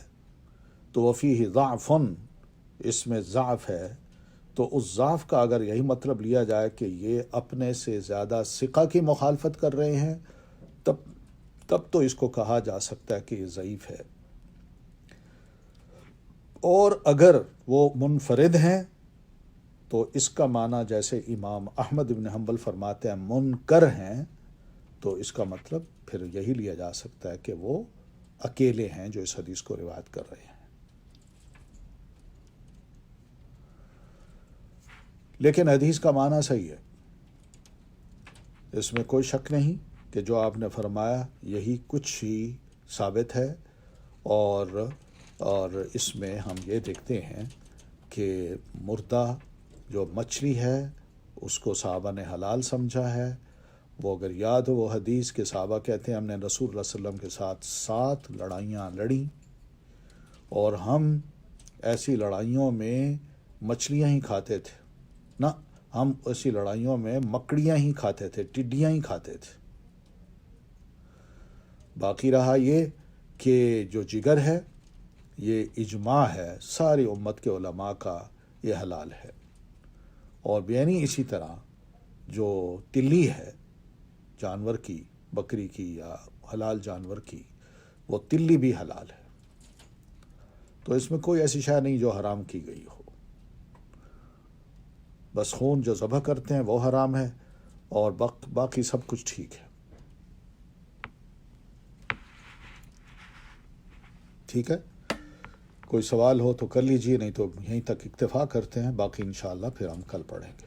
تو وفیہ ضعف، اس میں ضعف ہے. تو اس ضعف کا اگر یہی مطلب لیا جائے کہ یہ اپنے سے زیادہ ثقہ کی مخالفت کر رہے ہیں تب تو اس کو کہا جا سکتا ہے کہ یہ ضعیف ہے. اور اگر وہ منفرد ہیں تو اس کا معنی جیسے امام احمد بن حنبل فرماتے ہیں منکر ہیں، تو اس کا مطلب پھر یہی لیا جا سکتا ہے کہ وہ اکیلے ہیں جو اس حدیث کو روایت کر رہے ہیں. لیکن حدیث کا معنی صحیح ہے، اس میں کوئی شک نہیں کہ جو آپ نے فرمایا یہی کچھ ہی ثابت ہے. اور اس میں ہم یہ دیکھتے ہیں کہ مردہ جو مچھلی ہے اس کو صحابہ نے حلال سمجھا ہے. وہ اگر یاد ہو وہ حدیث کے صحابہ کہتے ہیں ہم نے رسول اللہ صلی اللہ علیہ وسلم کے ساتھ 7 لڑائیاں لڑیں اور ہم ایسی لڑائیوں میں مچھلیاں ہی کھاتے تھے، نہ ہم ایسی لڑائیوں میں مکڑیاں ہی کھاتے تھے، ٹڈیاں ہی کھاتے تھے. باقی رہا یہ کہ جو جگر ہے یہ اجماع ہے ساری امت کے علماء کا، یہ حلال ہے. اور یعنی اسی طرح جو تلی ہے جانور کی، بکری کی یا حلال جانور کی، وہ تلی بھی حلال ہے. تو اس میں کوئی ایسی شے نہیں جو حرام کی گئی ہو. بس خون جو ذبح کرتے ہیں وہ حرام ہے اور باقی سب کچھ ٹھیک ہے. ٹھیک ہے، کوئی سوال ہو تو کر لیجئے، نہیں تو یہیں تک اکتفا کرتے ہیں، باقی انشاءاللہ پھر ہم کل پڑھیں گے.